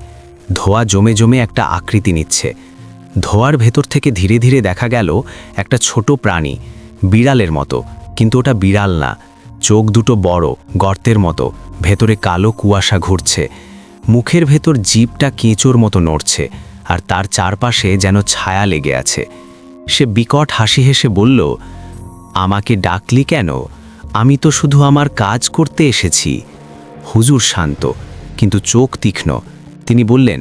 ধোঁয়া জমে জমে একটা আকৃতি নিচ্ছে। ধোঁয়ার ভেতর থেকে ধীরে ধীরে দেখা গেল একটা ছোট প্রাণী, বিড়ালের মতো, কিন্তু ওটা বিড়াল না। চোখ দুটো বড়, গর্তের মতো, ভেতরে কালো কুয়াশা ঘুরছে। মুখের ভেতর জিভটা কেঁচোর মতো নড়ছে, আর তার চারপাশে যেন ছায়া লেগে আছে। সে বিকট হাসি হেসে বলল, আমাকে ডাকলি কেন? আমি তো শুধু আমার কাজ করতে এসেছি। হুজুর শান্ত, কিন্তু চোখ তীক্ষ্ণ। তিনি বললেন,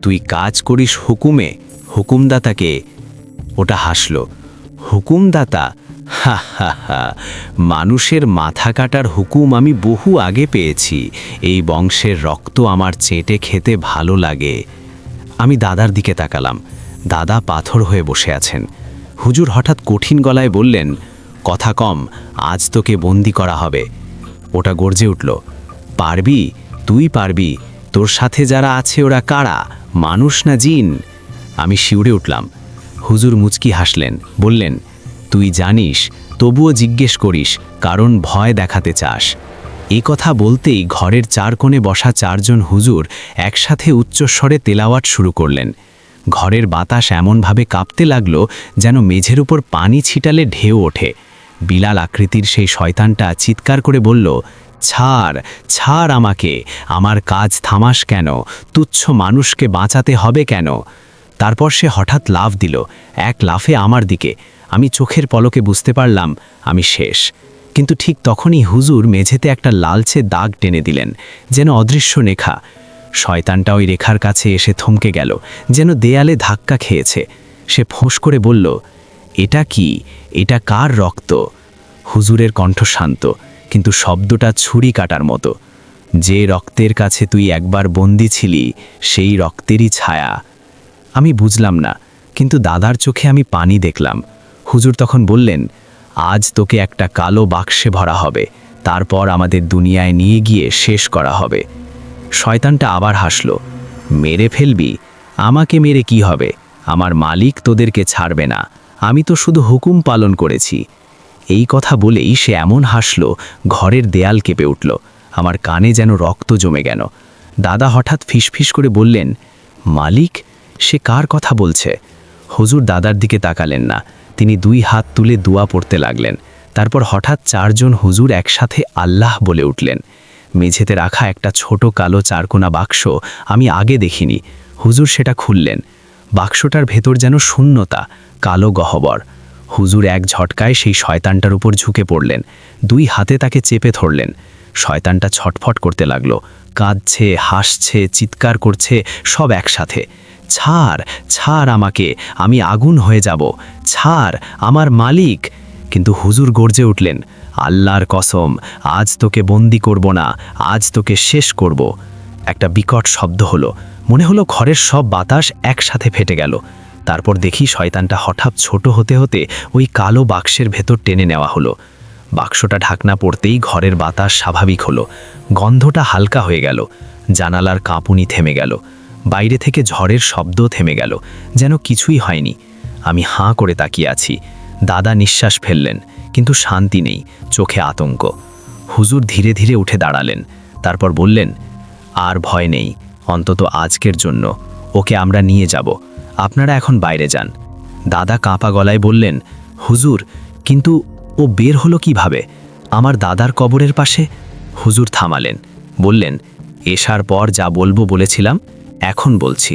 তুই কাজ করিস হুকুমে? হুকুমদাতাকে? ওটা হাসল। হুকুমদাতা? হা হা হা, মানুষের মাথা কাটার হুকুম আমি বহু আগে পেয়েছি। এই বংশের রক্ত আমার চেটে খেতে ভালো লাগে। আমি দাদার দিকে তাকালাম। দাদা পাথর হয়ে বসে আছেন। হুজুর হঠাৎ কঠিন গলায় বললেন, কথা কম, আজ তোকে বন্দি করা হবে। ওটা গর্জে উঠল, পারবি? তুই পারবি? তোর সাথে যারা আছে ওরা কারা, মানুষ না জিন? আমি শিউরে উঠলাম। হুজুর মুচকি হাসলেন, বললেন, তুই জানিস, তবুও জিজ্ঞেস করিস, কারণ ভয় দেখাতে চাস। এই কথা বলতেই ঘরের 4 কোণে বসা 4 জন হুজুর একসাথে উচ্চস্বরে তেলাওয়াত শুরু করলেন। ঘরের বাতাস এমনভাবে কাঁপতে লাগল যেন মেঝের উপর পানি ছিটালে ঢেউ ওঠে। বিলাল আকৃতির সেই শয়তানটা চিৎকার করে বলল, ছাড়, ছাড় আমাকে, আমার কাজ থামাস কেন? তুচ্ছ মানুষকে বাঁচাতে হবে কেন? তারপর সে হঠাৎ লাফ দিল, এক লাফে আমার দিকে। আমি চোখের পলকে বুঝতে পারলাম আমি শেষ। কিন্তু ঠিক তখনই হুজুর মেঝেতে একটা লালচে দাগ টেনে দিলেন, যেন অদৃশ্য রেখা। শয়তানটা ওই রেখার কাছে এসে থমকে গেল, যেন দেয়ালে ধাক্কা খেয়েছে। সে ফোঁস করে বলল, এটা কি? এটা কার রক্ত? হুজুরের কণ্ঠ শান্ত, কিন্তু শব্দটা ছুরি কাটার মতো। যে রক্তের কাছে তুই একবার বন্দী ছিলি, সেই রক্তেরই ছায়া। আমি বুঝলাম না, কিন্তু দাদার চোখে আমি পানি দেখলাম। হুজুর তখন বললেন, আজ তোকে একটা কালো বাক্সে ভরা হবে, তারপর আমাদের দুনিয়ায় নিয়ে গিয়ে শেষ করা হবে। শয়তানটা আবার হাসল, মেরে ফেলবি? আমাকে মেরে কি হবে? আমার মালিক তোদেরকে ছাড়বে না, আমি তো শুধু হুকুম পালন করেছি। এই কথা বলেই সে এমন হাসল, ঘরের দেয়াল কেঁপে উঠল। আমার কানে যেন রক্ত জমে গেল। দাদা হঠাৎ ফিসফিস করে বললেন, মালিক? সে কার কথা বলছে? হুজুর দাদার দিকে তাকালেন না। তিনি 2 হাত তুলে দোয়া পড়তে লাগলেন। তারপর হঠাৎ 4 জন হুজুর একসাথে আল্লাহ বলে উঠলেন। মেঝেতে রাখা একটা ছোট কালো 4 কোণা বাক্স আমি আগে দেখিনি। হুজুর সেটা খুললেন। বাক্সটার ভেতর যেন শূন্যতা, কালো গহ্বর। হুজুর এক ঝটকায় সেই শয়তানটার উপর ঝুঁকে পড়লেন, 2 হাতে তাকে চেপে ধরলেন। শয়তানটা ছটফট করতে লাগলো, কাঁদছে, হাসছে, চিৎকার করছে, সব একসাথে। ছাড়, ছাড় আমাকে, আমি আগুন হয়ে যাব, ছাড়, আমার মালিক। কিন্তু হুজুর গর্জে উঠলেন, আল্লাহর কসম, আজ তোকে বন্দি করব না, আজ তোকে শেষ করব। একটা বিকট শব্দ হলো, মনে হলো ঘরের সব বাতাস একসাথে ফেটে গেল। তারপর দেখি শয়তানটা হঠাৎ ছোট হতে হতে ওই কালো বাক্সের ভেতর টেনে নেওয়া হলো। বাক্সটা ঢাকনা পড়তেই ঘরের বাতাস স্বাভাবিক হলো, গন্ধটা হালকা হয়ে গেল, জানালার কাঁপুনি থেমে গেল, বাইরে থেকে ঝড়ের শব্দ থেমে গেল, যেন কিছুই হয়নি। আমি হাঁ করে তাকিয়ে আছি। দাদা নিঃশ্বাস ফেললেন, কিন্তু শান্তি নেই, চোখে আতঙ্ক। হুজুর ধীরে ধীরে উঠে দাঁড়ালেন, তারপর বললেন, আর ভয় নেই, অন্তত আজকের জন্য। ওকে আমরা নিয়ে যাব, আপনারা এখন বাইরে যান। দাদা কাঁপা গলায় বললেন, হুজুর, কিন্তু ও বের হলো কিভাবে? আমার দাদার কবরের পাশে। হুজুর থামালেন, বললেন, এশার পর যা বলবো বলেছিলাম, এখন বলছি।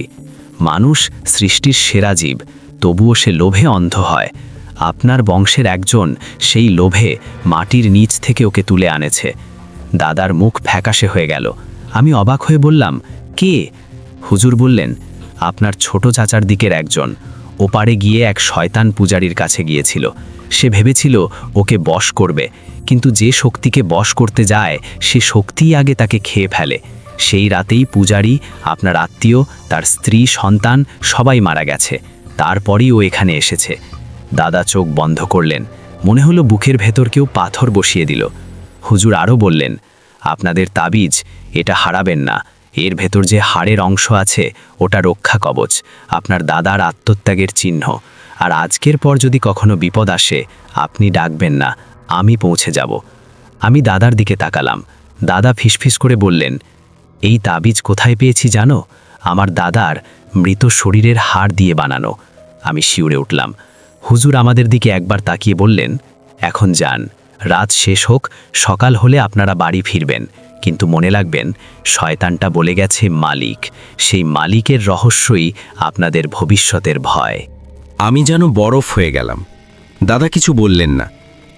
মানুষ সৃষ্টির সেরা জীব, তবুও সে লোভে অন্ধ হয়। আপনার বংশের একজন সেই লোভে মাটির নিচ থেকে ওকে তুলে আনেছে। দাদার মুখ ফ্যাকাশে হয়ে গেল। আমি অবাক হয়ে বললাম, কে? হুজুর বললেন, আপনার ছোট চাচার দিকের একজন। ওপারে গিয়ে এক শয়তান পূজারীর কাছে গিয়েছিল। সে ভেবেছিল ওকে বশ করবে, কিন্তু যে শক্তিকে বশ করতে যায় সে শক্তিই আগে তাকে খেয়ে ফেলে। সেই রাতেই পূজারী, আপনার আত্মীয়, তার স্ত্রী, সন্তান সবাই মারা গেছে। তারপরই ও এখানে এসেছে। দাদা চোখ বন্ধ করলেন, মনে হলো বুকের ভেতর কেউ পাথর বসিয়ে দিল। হুজুর আরও বললেন, আপনাদের তাবিজ, এটা হারাবেন না। এর ভেতর যে হাড়ের অংশ আছে ওটা রক্ষা কবচ, আপনার দাদার আত্মত্যাগের চিহ্ন। আর আজকের পর যদি কখনো বিপদ আসে, আপনি ডাকবেন না, আমি পৌঁছে যাব। আমি দাদার দিকে তাকালাম। দাদা ফিসফিস করে বললেন, এই তাবিজ কোথায় পেয়েছি জানো? আমার দাদার মৃত শরীরের হাড় দিয়ে বানানো। আমি শিউরে উঠলাম। হুজুর আমাদের দিকে একবার তাকিয়ে বললেন, এখন যান, রাত শেষ হোক, সকাল হলে আপনারা বাড়ি ফিরবেন। কিন্তু মনে রাখবেন, শয়তানটা বলে গেছে মালিক, সেই মালিকের রহস্যই আপনাদের ভবিষ্যতের ভয়। আমি যেন বরফ হয়ে গেলাম। দাদা কিছু বললেন না।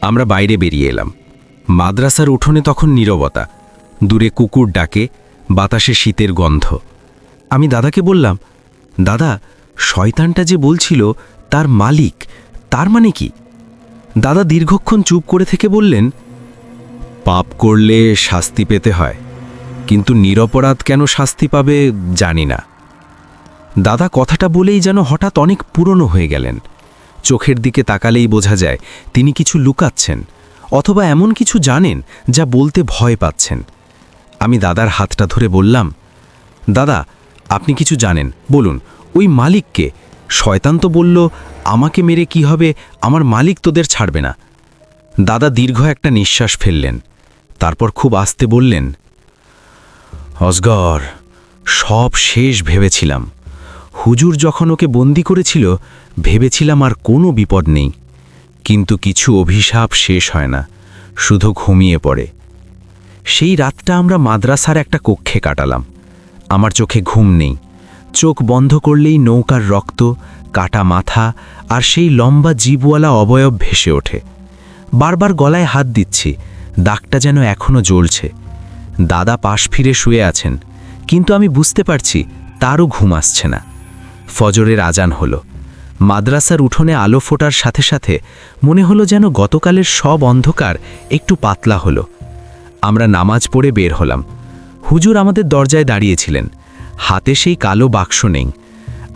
আমরা বাইরে বেরিয়ে এলাম। মাদ্রাসার উঠোনে তখন নীরবতা, দূরে কুকুর ডাকে, বাতাসে শীতের গন্ধ। আমি দাদাকে বললাম, দাদা, শয়তানটা যে বলছিল তার মালিক, তার মানে কি? দাদা দীর্ঘক্ষণ চুপ করে থেকে বললেন, পাপ করলে শাস্তি পেতে হয়, কিন্তু নিরপরাধ কেন শাস্তি পাবে জানি না। দাদা কথাটা বলেই যেন হঠাৎ অনেক পুরনো হয়ে গেলেন। চোখের দিকে তাকালেই বোঝা যায় তিনি কিছু লুকাচ্ছেন, অথবা এমন কিছু জানেন যা বলতে ভয় পাচ্ছেন। আমি দাদার হাতটা ধরে বললাম, দাদা, আপনি কিছু জানেন, বলুন, ওই মালিককে? শয়তান তো বলল আমাকে মেরে কি হবে, আমার মালিক তোদের ছাড়বে না। দাদা দীর্ঘ একটা নিঃশ্বাস ফেললেন, তারপর খুব আস্তে বললেন, অজগর, সব শেষ ভেবেছিলাম। হুজুর যখন ওকে বন্দি করেছিল ভেবেছিলাম আর কোনো বিপদ নেই, কিন্তু কিছু অভিশাপ শেষ হয় না, শুধু ঘুমিয়ে পড়ে। সেই রাতটা আমরা মাদ্রাসার একটা কক্ষে কাটালাম। আমার চোখে ঘুম নেই, চোখ বন্ধ করলেই নৌকার রক্ত, কাটা মাথা আর সেই লম্বা জীবওয়ালা অবয়ব ভেসে ওঠে। বারবার গলায় হাত দিচ্ছি, দাগটা যেন এখনো জ্বলছে। দাদা পাশ ফিরে শুয়ে আছেন, কিন্তু আমি বুঝতে পারছি তারও ঘুম আসছে না। ফজরের আজান হলো। মাদ্রাসার উঠোনে আলো ফোটার সাথে সাথে মনে হলো যেন গতকালের সব অন্ধকার একটু পাতলা হলো। আমরা নামাজ পড়ে বের হলাম। হুজুর আমাদের দরজায় দাঁড়িয়েছিলেন, হাতে সেই কালো বাক্স নেই।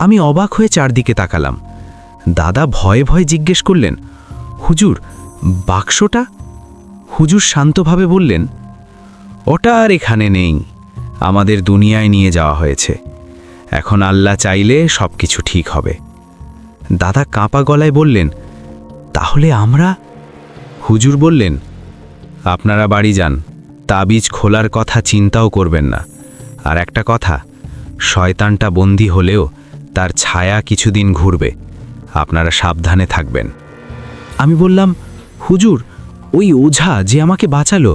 আমি অবাক হয়ে চারদিকে তাকালাম। দাদা ভয়ে ভয়ে জিজ্ঞেস করলেন, হুজুর, বাক্সটা? হুজুর শান্তভাবে বললেন, ওটা আর এখানে নেই, আমাদের দুনিয়ায় নিয়ে যাওয়া হয়েছে। এখন আল্লাহ চাইলে সব কিছু ঠিক হবে। দাদা কাঁপা গলায় বললেন, তাহলে আমরা? হুজুর বললেন, আপনারা বাড়ি যান, তাবিজ খোলার কথা চিন্তাও করবেন না। আর একটা কথা, শয়তানটা বন্দী হলেও তার ছায়া কিছুদিন ঘুরবে, আপনারা সাবধানে থাকবেন। আমি বললাম, হুজুর, ওই ওঝা যে আমাকে বাঁচালো,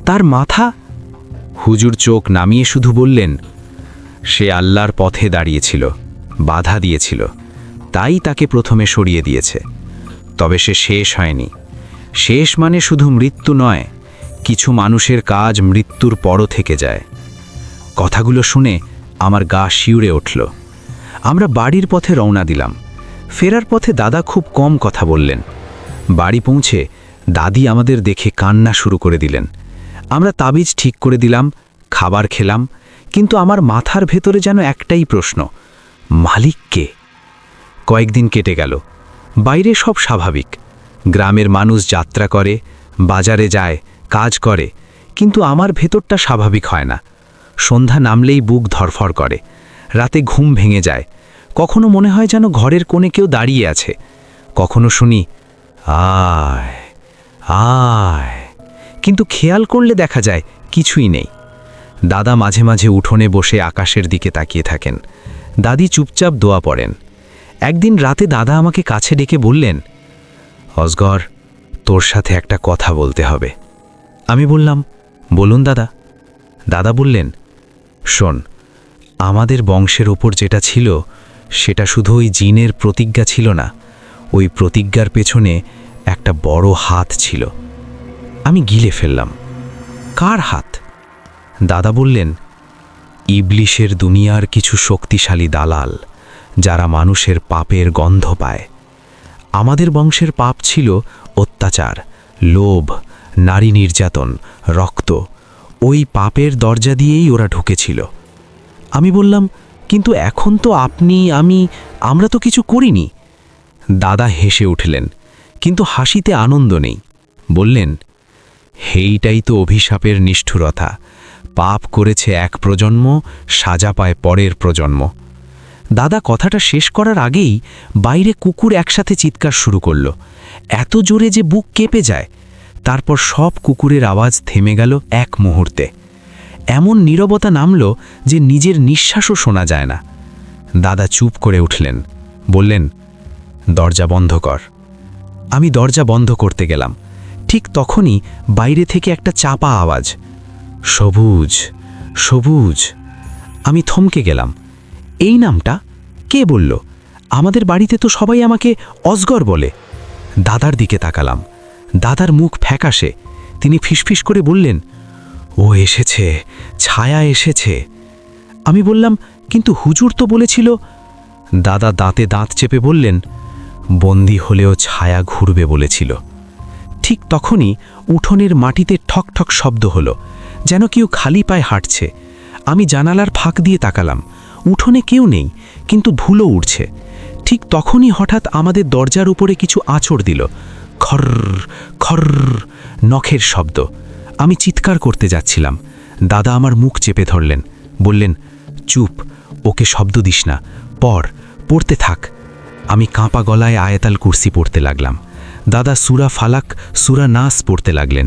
তার মাথা? হুজুর চোখ নামিয়ে শুধু বললেন, সে আল্লাহর পথে দাঁড়িয়েছিল, বাধা দিয়েছিল, তাই তাকে প্রথমে সরিয়ে দিয়েছে। তবে সে শেষ হয়নি। শেষ মানে শুধু মৃত্যু নয়, কিছু মানুষের কাজ মৃত্যুর পরও থেকে যায়। কথাগুলো শুনে আমার গা শিউরে উঠল। আমরা বাড়ির পথে রওনা দিলাম। ফেরার পথে দাদা খুব কম কথা বললেন। বাড়ি পৌঁছে দাদি আমাদের দেখে কান্না শুরু করে দিলেন। আমরা তাবিজ ঠিক করে দিলাম, খাবার খেলাম, কিন্তু আমার মাথার ভেতরে যেন একটাই প্রশ্ন, মালিক কে? কয়েকদিন কেটে গেল। বাইরে সব স্বাভাবিক। গ্রামের মানুষ যাত্রা করে, বাজারে যায়, কাজ করে, কিন্তু আমার ভেতরটা স্বাভাবিক হয় না। সন্ধ্যা নামলেই বুক ধরফর করে, রাতে ঘুম ভেঙে যায়। কখনো মনে হয় যেন ঘরের কোণে কেউ দাঁড়িয়ে আছে। কখনো শুনি আয় আয়, কিন্তু খেয়াল করলে দেখা যায় কিছুই নেই। দাদা মাঝে মাঝে উঠোনে বসে আকাশের দিকে তাকিয়ে থাকেন। দাদি চুপচাপ দোয়া পড়েন। একদিন রাতে দাদা আমাকে কাছে ডেকে বললেন, অজগর, তোর সাথে একটা কথা বলতে হবে। আমি বললাম, বলুন দাদা। দাদা বললেন, শোন, আমাদের বংশের ওপর যেটা ছিল সেটা শুধু ওই জিনের প্রতিজ্ঞা ছিল না, ওই প্রতিজ্ঞার পেছনে একটা বড় হাত ছিল। আমি গিলে ফেললাম, কার হাত? দাদা বললেন, ইবলিশের দুনিয়ার কিছু শক্তিশালী দালাল, যারা মানুষের পাপের গন্ধ পায়। আমাদের বংশের পাপ ছিল অত্যাচার, লোভ, নারী নির্যাতন, রক্ত। ওই পাপের দরজা দিয়েই ওরা ঢুকেছিল। আমি বললাম, কিন্তু এখন তো আমরা তো কিছু করিনি। দাদা হেসে উঠলেন, কিন্তু হাসিতে আনন্দ নেই। বললেন, এইটাই তো অভিশাপের নিষ্ঠুরতা। পাপ করেছে এক প্রজন্ম, সাজা পায় পরের প্রজন্ম। দাদা কথাটা শেষ করার আগেই বাইরে কুকুর একসাথে চিৎকার শুরু করল, এত জোরে যে বুক কেঁপে যায়। তারপর সব কুকুরের আওয়াজ থেমে গেল এক মুহূর্তে। এমন নীরবতা নামল যে নিজের নিঃশ্বাসও শোনা যায় না। দাদা চুপ করে উঠলেন, বললেন, দরজা বন্ধ কর। আমি দরজা বন্ধ করতে গেলাম। ঠিক তখনই বাইরে থেকে একটা চাপা আওয়াজ, সবুজ সবুজ। আমি থমকে গেলাম। এই নামটা কে বলল? আমাদের বাড়িতে তো সবাই আমাকে অজগর বলে। দাদার দিকে তাকালাম। দাদার মুখ ফ্যাকাশে। তিনি ফিসফিস করে বললেন, ও এসেছে, ছায়া এসেছে। আমি বললাম, কিন্তু হুজুর তো বলেছিল। দাদা দাঁতে দাঁত চেপে বললেন, বন্দি হলেও ছায়া ঘুরবে বলেছিল। ঠিক তখনই উঠোনের মাটিতে ঠক ঠক শব্দ হলো, যেন কেউ খালি পায়ে হাঁটছে। আমি জানালার ফাঁক দিয়ে তাকালাম। উঠোনে কেউ নেই, কিন্তু ধুলো উড়ছে। ঠিক তখনই হঠাৎ আমাদের দরজার উপরে কিছু আঁচড় দিল, খর খর, নখের শব্দ। আমি চিৎকার করতে যাচ্ছিলাম। দাদা আমার মুখ চেপে ধরলেন, বললেন, চুপ, ওকে শব্দ দিস না, পড়তে থাক। আমি কাঁপা গলায় আয়াতাল কুরসি পড়তে লাগলাম। দাদা সূরা ফালাক, সূরা নাস পড়তে লাগলেন।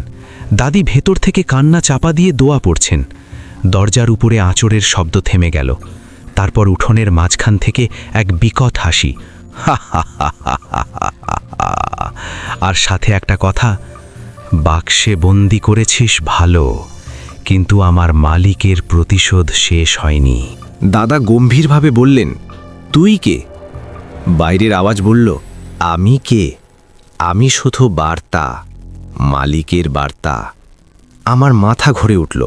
দাদি ভেতর থেকে কান্না চাপা দিয়ে দোয়া পড়ছেন। দরজার উপরে আঁচড়ের শব্দ থেমে গেল। তারপর উঠোনের মাঝখান থেকে এক বিকট হাসি, আর সাথে একটা কথা, বাক্সে বন্দি করেছিস ভালো, কিন্তু আমার মালিকের প্রতিশোধ শেষ হয়নি। দাদা গম্ভীরভাবে বললেন, তুই কে? বাইরের আওয়াজ বলল, আমি কে? আমি শুধু বার্তা, মালিকের বার্তা। আমার মাথা ঘুরে উঠল।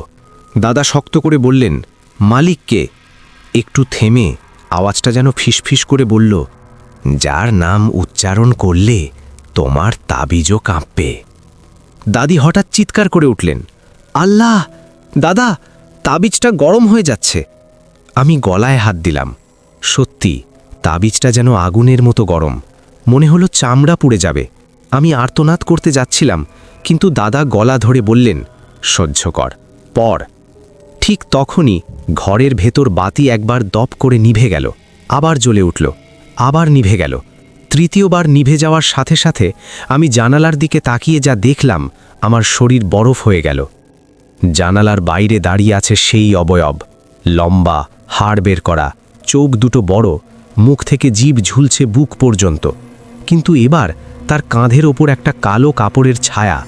দাদা শক্ত করে বললেন, মালিক কে? একটু থেমে আওয়াজটা যেন ফিসফিস করে বলল, যার নাম উচ্চারণ করলে তোমার তাবিজও কাঁপবে। দাদি হঠাৎ চিৎকার করে উঠলেন, আল্লাহ! দাদা, তাবিজটা গরম হয়ে যাচ্ছে। আমি গলায় হাত দিলাম। সত্যি, তাবিজটা যেন আগুনের মতো গরম। মনে হলো চামড়া পুড়ে যাবে। আমি আর্তনাদ করতে যাচ্ছিলাম, কিন্তু দাদা গলা ধরে বললেন, সহ্য কর, পড়। ঠিক তখনই ঘরের ভেতর বাতি একবার দপ করে নিভে গেল, আবার জ্বলে উঠল, আবার নিভে গেল। তৃতীয়বার নিভে যাওয়ার সাথে সাথে আমি জানালার দিকে তাকিয়ে যা দেখলাম, আমার শরীর বরফ হয়ে গেল। জানালার বাইরে দাঁড়িয়ে আছে সেই অবয়ব, লম্বা, হাড় বের করা, চোখ দুটো বড়, মুখ থেকে জিভ ঝুলছে বুক পর্যন্ত। কিন্তু এবার তার কাঁধের ওপর একটা কালো কাপড়ের ছায়া।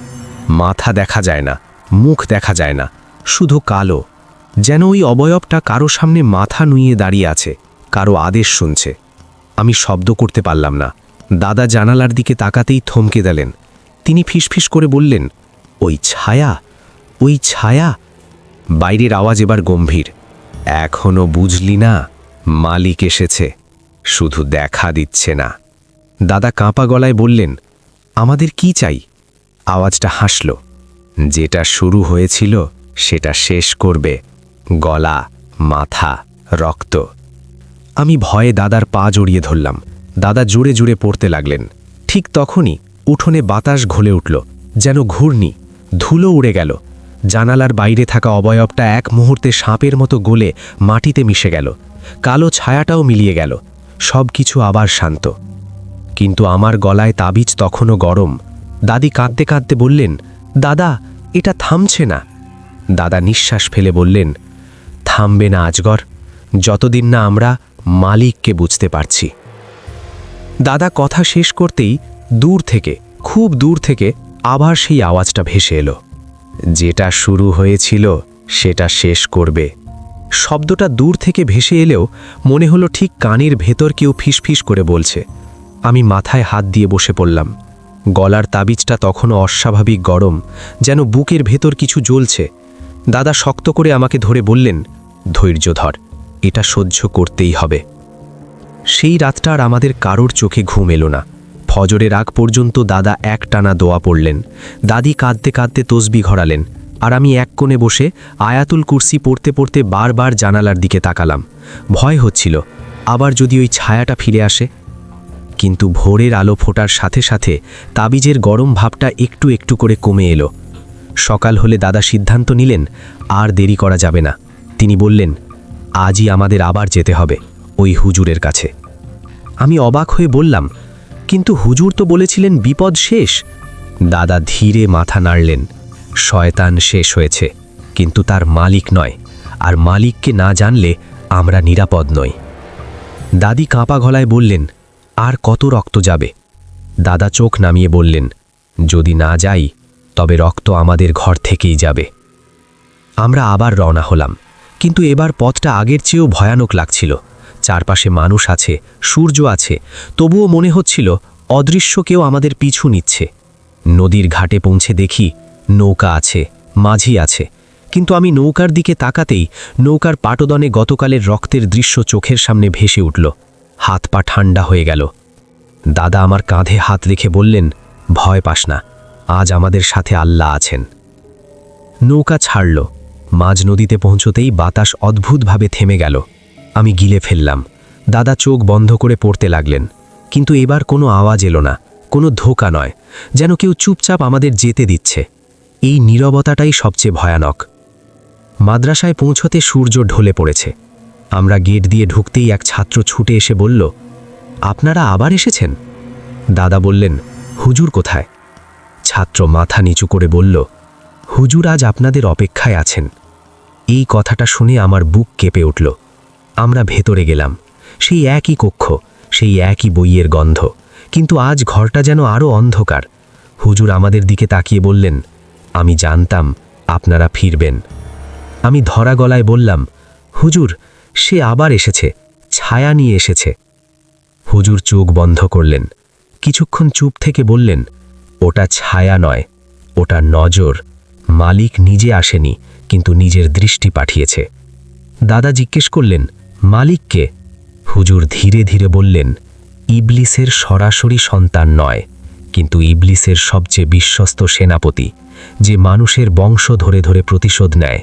মাথা দেখা যায় না, মুখ দেখা যায় না, শুধু কালো। যেন ওই অবয়বটা কারো সামনে মাথা নুইয়ে দাঁড়িয়ে আছে, কারো আদেশ শুনছে। আমি শব্দ করতে পারলাম না, দাদা জানালার দিকে তাকাতেই থমকে দিলেন। তিনি ফিসফিস করে বললেন, ওই ছায়া, ওই ছায়া। বাইরের আওয়াজ এবার গম্ভীর। এখনো বুঝলি না? মালিক এসেছে, শুধু দেখা দিচ্ছে না। দাদা কাঁপা গলায় বললেন, আমাদের কি চাই? আওয়াজটা হাসল। যেটা শুরু হয়েছিল সেটা শেষ করবে। গলা, মাথা, রক্ত। আমি ভয়ে দাদার পা জড়িয়ে ধরলাম। দাদা জোরে জোরে পড়তে লাগলেন। ঠিক তখনই উঠোনে বাতাস ঘোলে উঠল, যেন ঘূর্ণি। ধুলো উড়ে গেল। জানালার বাইরে থাকা অবয়বটা এক মুহূর্তে সাপের মতো গলে মাটিতে মিশে গেল। কালো ছায়াটাও মিলিয়ে গেল। সব কিছু আবার শান্ত। কিন্তু আমার গলায় তাবিজ তখনও গরম। দাদি কাঁদতে কাঁদতে বললেন, দাদা, এটা থামছে না। দাদা নিঃশ্বাস ফেলে বললেন, থামবে না আজগর, যতদিন না আমরা মালিককে বুঝতে পারছি। দাদা কথা শেষ করতেই দূর থেকে, খুব দূর থেকে আবার সেই আওয়াজটা ভেসে এলো। যেটা শুরু হয়েছিল সেটা শেষ করবে। শব্দটা দূর থেকে ভেসে এলেও মনে হলো ঠিক কানের ভেতর কেউ ফিসফিস করে বলছে। আমি মাথায় হাত দিয়ে বসে পড়লাম। গলার তাবিজটা তখনও অস্বাভাবিক গরম, যেন বুকের ভেতর কিছু জ্বলছে। দাদা শক্ত করে আমাকে ধরে বললেন, ধৈর্য ধর, এটা সহ্য করতেই হবে। সেই রাতটা আর আমাদের কারোর চোখে ঘুম এলো না। ফজরের আগ পর্যন্ত দাদা একটানা দোয়া পড়লেন। দাদি কাঁদতে কাঁদতে তসবি ঘরালেন, আর আমি এক কোণে বসে আয়াতুল কুরসি পড়তে পড়তে বারবার জানালার দিকে তাকালাম। ভয় হচ্ছিল, আবার যদি ওই ছায়াটা ফিরে আসে। কিন্তু ভোরের আলো ফোটার সাথে সাথে তাবিজের গরম ভাবটা একটু একটু করে কমে এলো। সকাল হলে দাদা সিদ্ধান্ত নিলেন, আর দেরি করা যাবে না। তিনি বললেন, আজই আমাদের আবার যেতে হবে ওই হুজুরের কাছে। আমি অবাক হয়ে বললাম, কিন্তু হুজুর তো বলেছিলেন বিপদ শেষ। দাদা ধীরে মাথা নাড়লেন। শয়তান শেষ হয়েছে, কিন্তু তার মালিক নয়, আর মালিককে না জানলে আমরা নিরাপদ নই। দাদি কাঁপা গলায় বললেন, আর কত রক্ত যাবে? দাদা চোখ নামিয়ে বললেন, যদি না যাই তবে রক্ত আমাদের ঘর থেকেই যাবে। আমরা আবার রওনা হলাম, কিন্তু এবার পথটা আগের চেয়েও ভয়ানক লাগছিল। চারপাশে মানুষ আছে, সূর্য আছে, তবুও মনে হচ্ছিল অদৃশ্য কেউ আমাদের পিছু নিচ্ছে। নদীর ঘাটে পৌঁছে দেখি নৌকা আছে, মাঝি আছে, কিন্তু আমি নৌকার দিকে তাকাতেই নৌকার পাটদনে গতকালের রক্তের দৃশ্য চোখের সামনে ভেসে উঠল। হাত পা ঠান্ডা হয়ে গেল। দাদা আমার কাঁধে হাত রেখে বললেন, ভয় পাস না, আজ আমাদের সাথে আল্লাহ আছেন। নৌকা ছাড়ল। মাঝ নদীতে পৌঁছতেই বাতাস অদ্ভুতভাবে থেমে গেল। আমি গিলে ফেললাম। দাদা চোখ বন্ধ করে পড়তে লাগলেন, কিন্তু এবার কোনো আওয়াজ এলো না, কোনো ধোঁকা নয়, যেন কেউ চুপচাপ আমাদের যেতে দিচ্ছে। এই নীরবতাটাই সবচেয়ে ভয়ানক। মাদ্রাসায় পৌঁছতে সূর্য ঢলে পড়েছে। আমরা গেট দিয়ে ঢুকতেই এক ছাত্র ছুটে এসে বলল, আপনারা আবার এসেছেন? দাদা বললেন, হুজুর কোথায়? ছাত্র মাথা নিচু করে বলল, হুজুর আজ আপনাদের অপেক্ষায় আছেন। এই কথাটা শুনে আমার বুক কেঁপে উঠল। আমরা ভেতরে গেলাম। সেই একই কক্ষ, সেই একই বইয়ের গন্ধ, কিন্তু আজ ঘরটা যেন আরও অন্ধকার। হুজুর আমাদের দিকে তাকিয়ে বললেন, আমি জানতাম আপনারা ফিরবেন। আমি ধরা গলায় বললাম, হুজুর, সে আবার এসেছে, ছায়া নিয়ে এসেছে। হুজুর চোখ বন্ধ করলেন, কিছুক্ষণ চুপ থেকে বললেন, ওটা ছায়া নয়, ওটা নজর। মালিক নিজে আসেনি, কিন্তু নিজের দৃষ্টি পাঠিয়েছে। দাদা জিজ্ঞেস করলেন, মালিককে? হুজুর ধীরে ধীরে বললেন, ইবলিসের সরাসরি সন্তান নয়, কিন্তু ইবলিসের সবচেয়ে বিশ্বস্ত সেনাপতি, যে মানুষের বংশ ধরে ধরে প্রতিশোধ নেয়।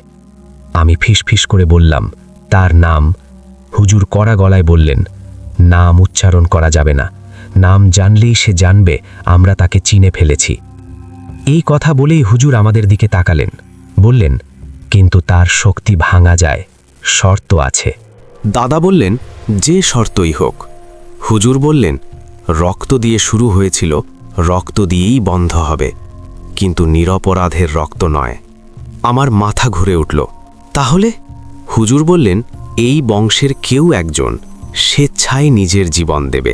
আমি ফিসফিস করে বললাম, তার নাম? হুজুর কড়া গলায় বললেন, নাম উচ্চারণ করা যাবে না, নাম জানলেই সে জানবে আমরা তাকে চিনে ফেলেছি। এই কথা বলেই হুজুর আমাদের দিকে তাকালেন, বললেন, কিন্তু তার শক্তি ভাঙা যায়, শর্ত আছে। দাদা বললেন, যে শর্তই হোক। হুজুর বললেন, রক্ত দিয়ে শুরু হয়েছিল, রক্ত দিয়েই বন্ধ হবে, কিন্তু নিরপরাধের রক্ত নয়। আমার মাথা ঘুরে উঠল। তাহলে? হুজুর বললেন, এই বংশের কেউ একজন স্বেচ্ছায় নিজের জীবন দেবে।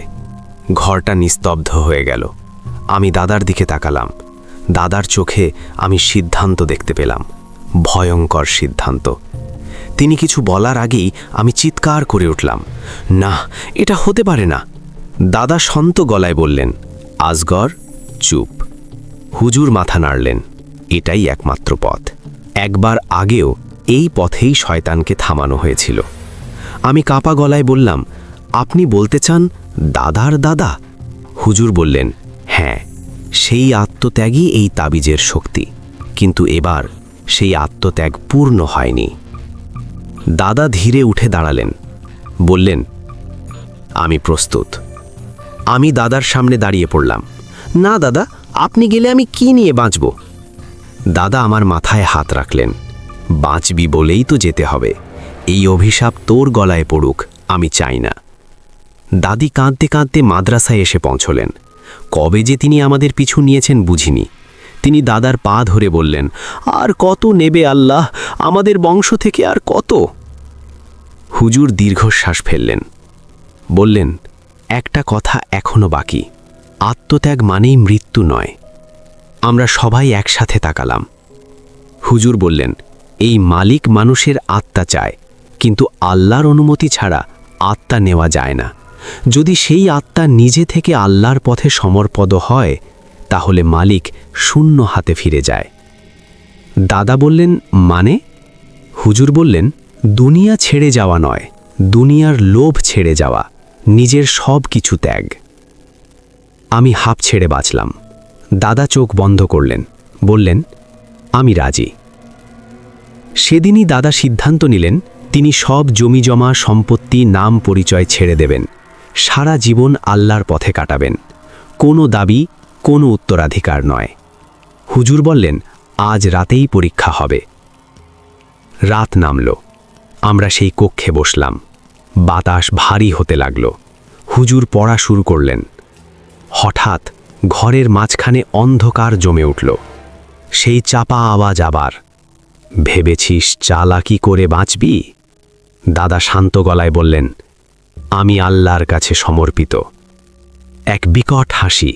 ঘরটা নিস্তব্ধ হয়ে গেল। আমি দাদার দিকে তাকালাম। দাদার চোখে আমি সিদ্ধান্ত দেখতে পেলাম, ভয়ঙ্কর সিদ্ধান্ত। তিনি কিছু বলার আগেই আমি চিৎকার করে উঠলাম, না, এটা হতে পারে না। দাদা শান্ত গলায় বললেন, আজগর চুপ। হুজুর মাথা নাড়লেন, এটাই একমাত্র পথ। একবার আগেও এই পথেই শয়তানকে থামানো হয়েছিল। আমি কাঁপা গলায় বললাম, আপনি বলতে চান দাদার দাদা? হুজুর বললেন, হ্যাঁ, সেই আত্মত্যাগই এই তাবিজের শক্তি। কিন্তু এবার সেই আত্মত্যাগ পূর্ণ হয়নি। দাদা ধীরে উঠে দাঁড়ালেন, বললেন, আমি প্রস্তুত। আমি দাদার সামনে দাঁড়িয়ে পড়লাম। না দাদা, আপনি গেলে আমি কি নিয়ে বাঁচব? দাদা আমার মাথায় হাত রাখলেন। বাঁচবি বলেই তো যেতে হবে। এই অভিশাপ তোর গলায় পড়ুক আমি চাই না। দাদি কাঁদতে কাঁদতে মাদ্রাসায় এসে পৌঁছলেন। কবে যে তিনি আমাদের পিছু নিয়েছেন বুঝিনি। তিনি দাদার পা ধরে বললেন, আর কত নেবে আল্লাহ, আমাদের বংশ থেকে আর কত? হুজুর দীর্ঘশ্বাস ফেললেন, বললেন, একটা কথা এখনো বাকি। আত্মত্যাগ মানেই মৃত্যু নয়। আমরা সবাই একসাথে তাকালাম। হুজুর বললেন, এই মালিক মানুষের আত্মা চায়, কিন্তু আল্লাহর অনুমতি ছাড়া আত্মা নেওয়া যায় না। যদি সেই আত্মা নিজে থেকে আল্লাহর পথে সমর্পদ হয়, তাহলে মালিক শূন্য হাতে ফিরে যায়। দাদা বললেন, মানে? হুজুর বললেন, দুনিয়া ছেড়ে যাওয়া নয়, দুনিয়ার লোভ ছেড়ে যাওয়া, নিজের সব কিছু ত্যাগ। আমি হাঁপ ছেড়ে বাঁচলাম। দাদা চোখ বন্ধ করলেন, বললেন, আমি রাজি। সেদিনই দাদা সিদ্ধান্ত নিলেন, তিনি সব জমিজমা সম্পত্তি নাম পরিচয় ছেড়ে দেবেন। সারা জীবন আল্লাহর পথে কাটাবেন। কোনো দাবি, কোনো উত্তরাধিকার নয়। হুজুর বললেন, আজ রাতেই পরীক্ষা হবে। রাত নামল। আমরা সেই কক্ষে বসলাম। বাতাস ভারী হতে লাগল। হুজুর পড়া শুরু করলেন। হঠাৎ ঘরের মাঝখানে অন্ধকার জমে উঠল। সেই চাপা আওয়াজ আবার, ভেবেছিস চালাকি করে বাঁচবি? দাদা শান্ত গলায় বললেন, আমি আল্লাহর কাছে সমর্পিত। এক বিকট হাসি,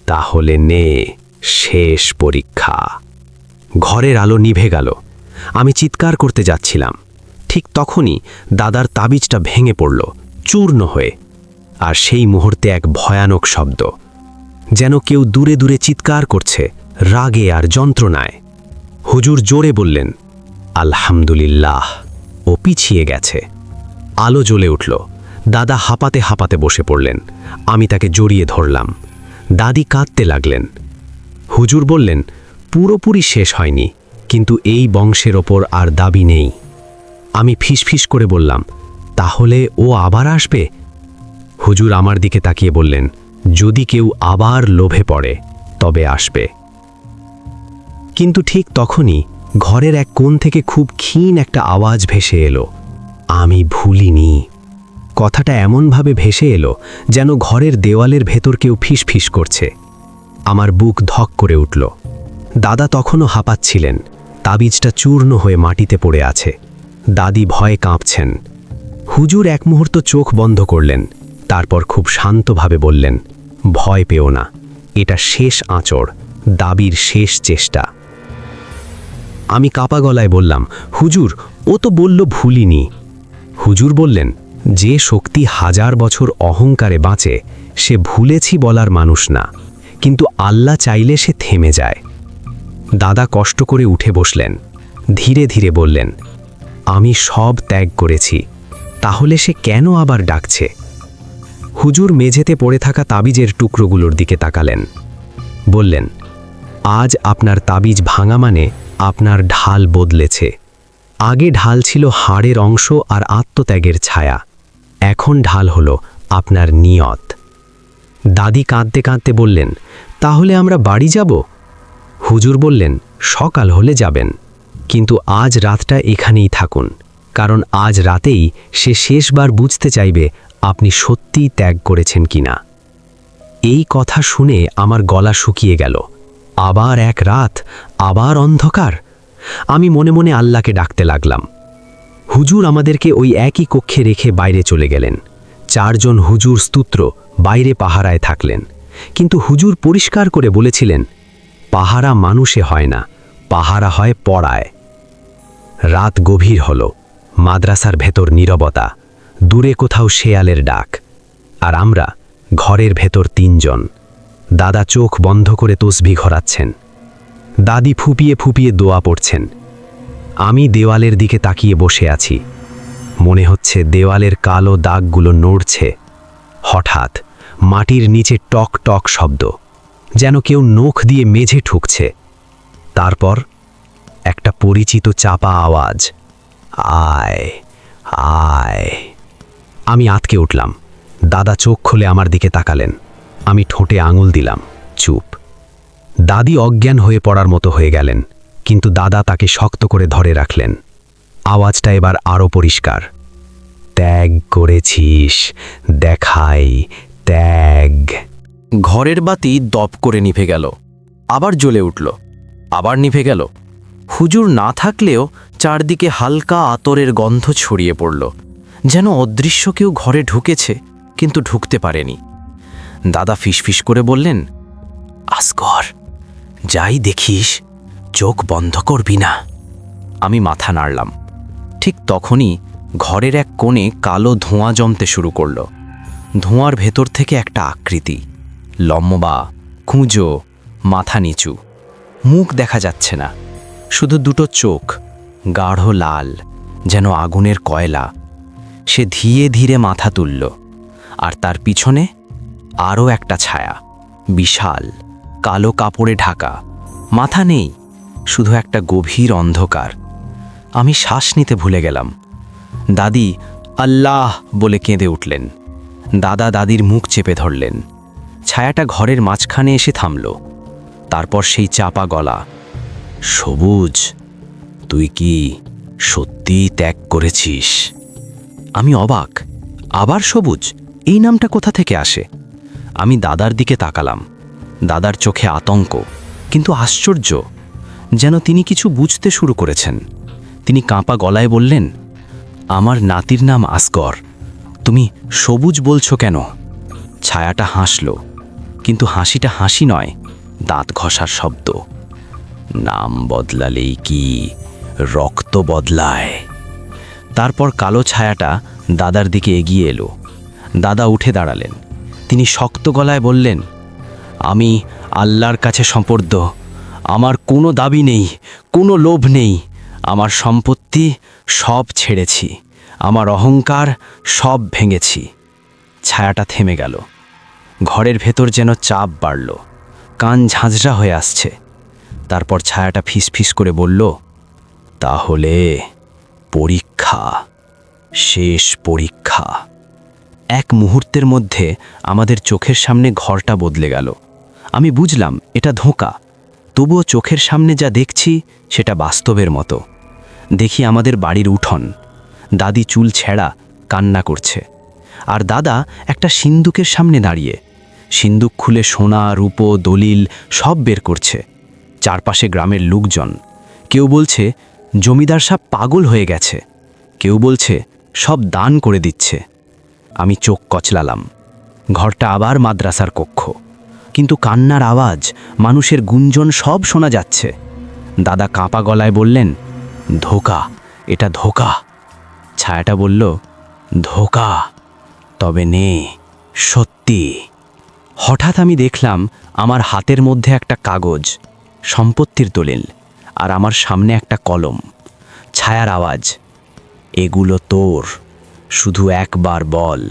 তাহলে নে শেষ পরীক্ষা। ঘরের আলো নিভে গেল। আমি চিৎকার করতে যাচ্ছিলাম। ঠিক তখনই দাদার তাবিজটা ভেঙে পড়ল, চূর্ণ হয়ে। আর সেই মুহূর্তে এক ভয়ানক শব্দ, যেন কেউ দূরে দূরে চিৎকার করছে, রাগে আর যন্ত্রণায়। হুজুর জোরে বললেন, আলহামদুলিল্লাহ, ও পিছিয়ে গেছে। আলো জ্বলে উঠল। দাদা হাঁপাতে হাঁপাতে বসে পড়লেন। আমি তাকে জড়িয়ে ধরলাম। দাদি কাঁদতে লাগলেন। হুজুর বললেন, পুরোপুরি শেষ হয়নি, কিন্তু এই বংশের ওপর আর দাবি নেই। আমি ফিসফিস করে বললাম, তাহলে ও আবার আসবে? হুজুর আমার দিকে তাকিয়ে বললেন, যদি কেউ আবার লোভে পড়ে তবে আসবে। কিন্তু ঠিক তখনই ঘরের এক কোণ থেকে খুব ক্ষীণ একটা আওয়াজ ভেসে এলো, আমি ভুলিনি। কথাটা এমনভাবে ভেসে এলো যেন ঘরের দেওয়ালের ভেতর কেউ ফিসফিস করছে। আমার বুক ধক করে উঠল। দাদা তখনও হাঁপাচ্ছিলেন। তাবিজটা চূর্ণ হয়ে মাটিতে পড়ে আছে। দাদি ভয়ে কাঁপছেন। হুজুর এক মুহূর্ত চোখ বন্ধ করলেন, তারপর খুব শান্তভাবে বললেন, ভয় পেও না, এটা শেষ আঁচড়, দাবির শেষ চেষ্টা। আমি কাঁপা গলায় বললাম, হুজুর, ও তো বলল ভুলিনি। হুজুর বললেন, যে শক্তি 1000 বছর অহংকারে বাঁচে সে ভুলেছি বলার মানুষ না, কিন্তু আল্লাহ চাইলে সে থেমে যায়। দাদা কষ্ট করে উঠে বসলেন। ধীরে ধীরে বললেন, আমি সব ত্যাগ করেছি, তাহলে সে কেন আবার ডাকছে? হুজুর মেঝেতে পড়ে থাকা তাবিজের টুকরোগুলোর দিকে তাকালেন। বললেন, আজ আপনার তাবিজ ভাঙা মানে আপনার ঢাল বদলেছে। আগে ঢাল ছিল হাড়ের অংশ আর আত্মত্যাগের ছায়া, এখন ঢাল হলো আপনার নিয়ত। দাদি কাঁদতে কাঁদতে বললেন, তাহলে আমরা বাড়ি যাব? হুজুর বললেন, সকাল হলে যাবেন, কিন্তু আজ রাতটা এখানেই থাকুন, কারণ আজ রাতেই সে শেষবার বুঝতে চাইবে আপনি সত্যিই ত্যাগ করেছেন কিনা। এই কথা শুনে আমার গলা শুকিয়ে গেল। আবার এক রাত, আবার অন্ধকার। আমি মনে মনে আল্লাহকে ডাকতে লাগলাম। হুজুর আমাদেরকে ওই একই কক্ষে রেখে বাইরে চলে গেলেন। 4 জন হুজুর স্তোত্র বাইরে পাহারায় থাকলেন, কিন্তু হুজুর পরিষ্কার করে বলেছিলেন, পাহারা মানুষে হয় না, পাহারা হয় পড়ায়। রাত গভীর হল। মাদ্রাসার ভেতর নীরবতা, দূরে কোথাও শেয়ালের ডাক, আর আমরা ঘরের ভেতর 3 জন। দাদা চোখ বন্ধ করে তসবিহ ঘোরাচ্ছেন, দাদি ফুপিয়ে ফুপিয়ে দোয়া পড়ছেন। আমি দেওয়ালের দিকে তাকিয়ে বসে আছি। মনে হচ্ছে দেওয়ালের কালো দাগগুলো নড়ছে। হঠাৎ মাটির নিচে টক টক শব্দ, যেন কেউ নখ দিয়ে মেঝে ঠুকছে। তারপর একটা পরিচিত চাপা আওয়াজ, আয় আয়। আমি আতকে উঠলাম। দাদা চোখ খুলে আমার দিকে তাকালেন। আমি ঠোঁটে আঙুল দিলাম, চুপ। দাদি অজ্ঞান হয়ে পড়ার মতো হয়ে গেলেন, কিন্তু দাদা তাকে শক্ত করে ধরে রাখলেন। আওয়াজটা এবার আরও পরিষ্কার, ত্যাগ করেছিস, দেখাই ত্যাগ। ঘরের বাতি দপ করে নিভে গেল, আবার জ্বলে উঠল, আবার নিভে গেল। হুজুর না থাকলেও চারদিকে হালকা আতরের গন্ধ ছড়িয়ে পড়ল, যেন অদৃশ্য কেউ ঘরে ঢুকেছে কিন্তু ঢুকতে পারেনি। দাদা ফিসফিস করে বললেন, আসগর, যাই দেখিস চোখ বন্ধ করবি না। আমি মাথা নাড়লাম। ঠিক তখনই ঘরের এক কোণে কালো ধোঁয়া জমতে শুরু করল। ধোঁয়ার ভেতর থেকে একটা আকৃতি, লম্বা, কুঁজো, মাথা নিচু, মুখ দেখা যাচ্ছে না, শুধু দুটো চোখ, গাঢ় লাল, যেন আগুনের কয়লা। সে ধীরে ধীরে মাথা তুলল, আর তার পিছনে আরও একটা ছায়া, বিশাল, কালো কাপড়ে ঢাকা, মাথা নেই, শুধু একটা গভীর অন্ধকার। আমি শ্বাস নিতে ভুলে গেলাম। দাদি আল্লাহ বলে কেঁদে উঠলেন। দাদা দাদির মুখ চেপে ধরলেন। ছায়াটা ঘরের মাঝখানে এসে থামল। তারপর সেই চাপা গলা, সবুজ, তুই কি সত্যিই ত্যাগ করেছিস? আমি অবাক, আবার সবুজ, এই নামটা কোথা থেকে আসে? আমি দাদার দিকে তাকালাম। দাদার চোখে আতঙ্ক, কিন্তু আশ্চর্য, যেন তিনি কিছু বুঝতে শুরু করেছেন। তিনি কাঁপা গলায় বললেন, আমার নাতির নাম আসগর, তুমি সবুজ বলছো কেন? ছায়াটা হাসল, কিন্তু হাসিটা হাসি নয়, দাঁত ঘষার শব্দ। নাম বদলালেই কি রক্ত বদলায়? তারপর কালো ছায়াটা দাদার দিকে এগিয়ে এলো। দাদা উঠে দাঁড়ালেন। তিনি শক্ত গলায় বললেন, আমি আল্লাহর কাছে সমর্পিত। আমার কোনো দাবি নেই, কোনো লোভ নেই। আমার সম্পত্তি সব ছেড়েছি, আমার অহংকার সব ভেঙেছি। ছায়াটা থেমে গেল। ঘরের ভেতর যেন চাপ বাড়ল, কান ঝাঁঝরা হয়ে আসছে। তারপর ছায়াটা ফিসফিস করে বলল, তাহলে পরীক্ষা, শেষ পরীক্ষা। এক মুহূর্তের মধ্যে আমাদের চোখের সামনে ঘরটা বদলে গেল। আমি বুঝলাম এটা ধোঁকা, তবুও চোখের সামনে যা দেখছি সেটা বাস্তবের মতো। দেখি আমাদের বাড়ির উঠোন, দাদি চুল ছেঁড়া কান্না করছে, আর দাদা একটা সিন্দুকের সামনে দাঁড়িয়ে। সিন্দুক খুলে সোনা, রূপো, দলিল সব বের করছে। চারপাশে গ্রামের লোকজন, কেউ বলছে জমিদার সাহেব পাগল হয়ে গেছে, কেউ বলছে সব দান করে দিচ্ছে। আমি চোখ কচলালাম। ঘরটা আবার মাদ্রাসার কক্ষ, কিন্তু কান্নার আওয়াজ, মানুষের গুঞ্জন সব শোনা যাচ্ছে। দাদা কাঁপা গলায় বললেন, ধোঁকা, এটা ধোঁকা। ছায়াটা বলল, ধোঁকা, তবে নে, সত্যি। হঠাৎ আমি দেখলাম আমার হাতের মধ্যে একটা কাগজ, সম্পত্তির দলিল, আর আমার সামনে একটা কলম। ছায়ার আওয়াজ, এগুলো তোর, শুধু একবার বল,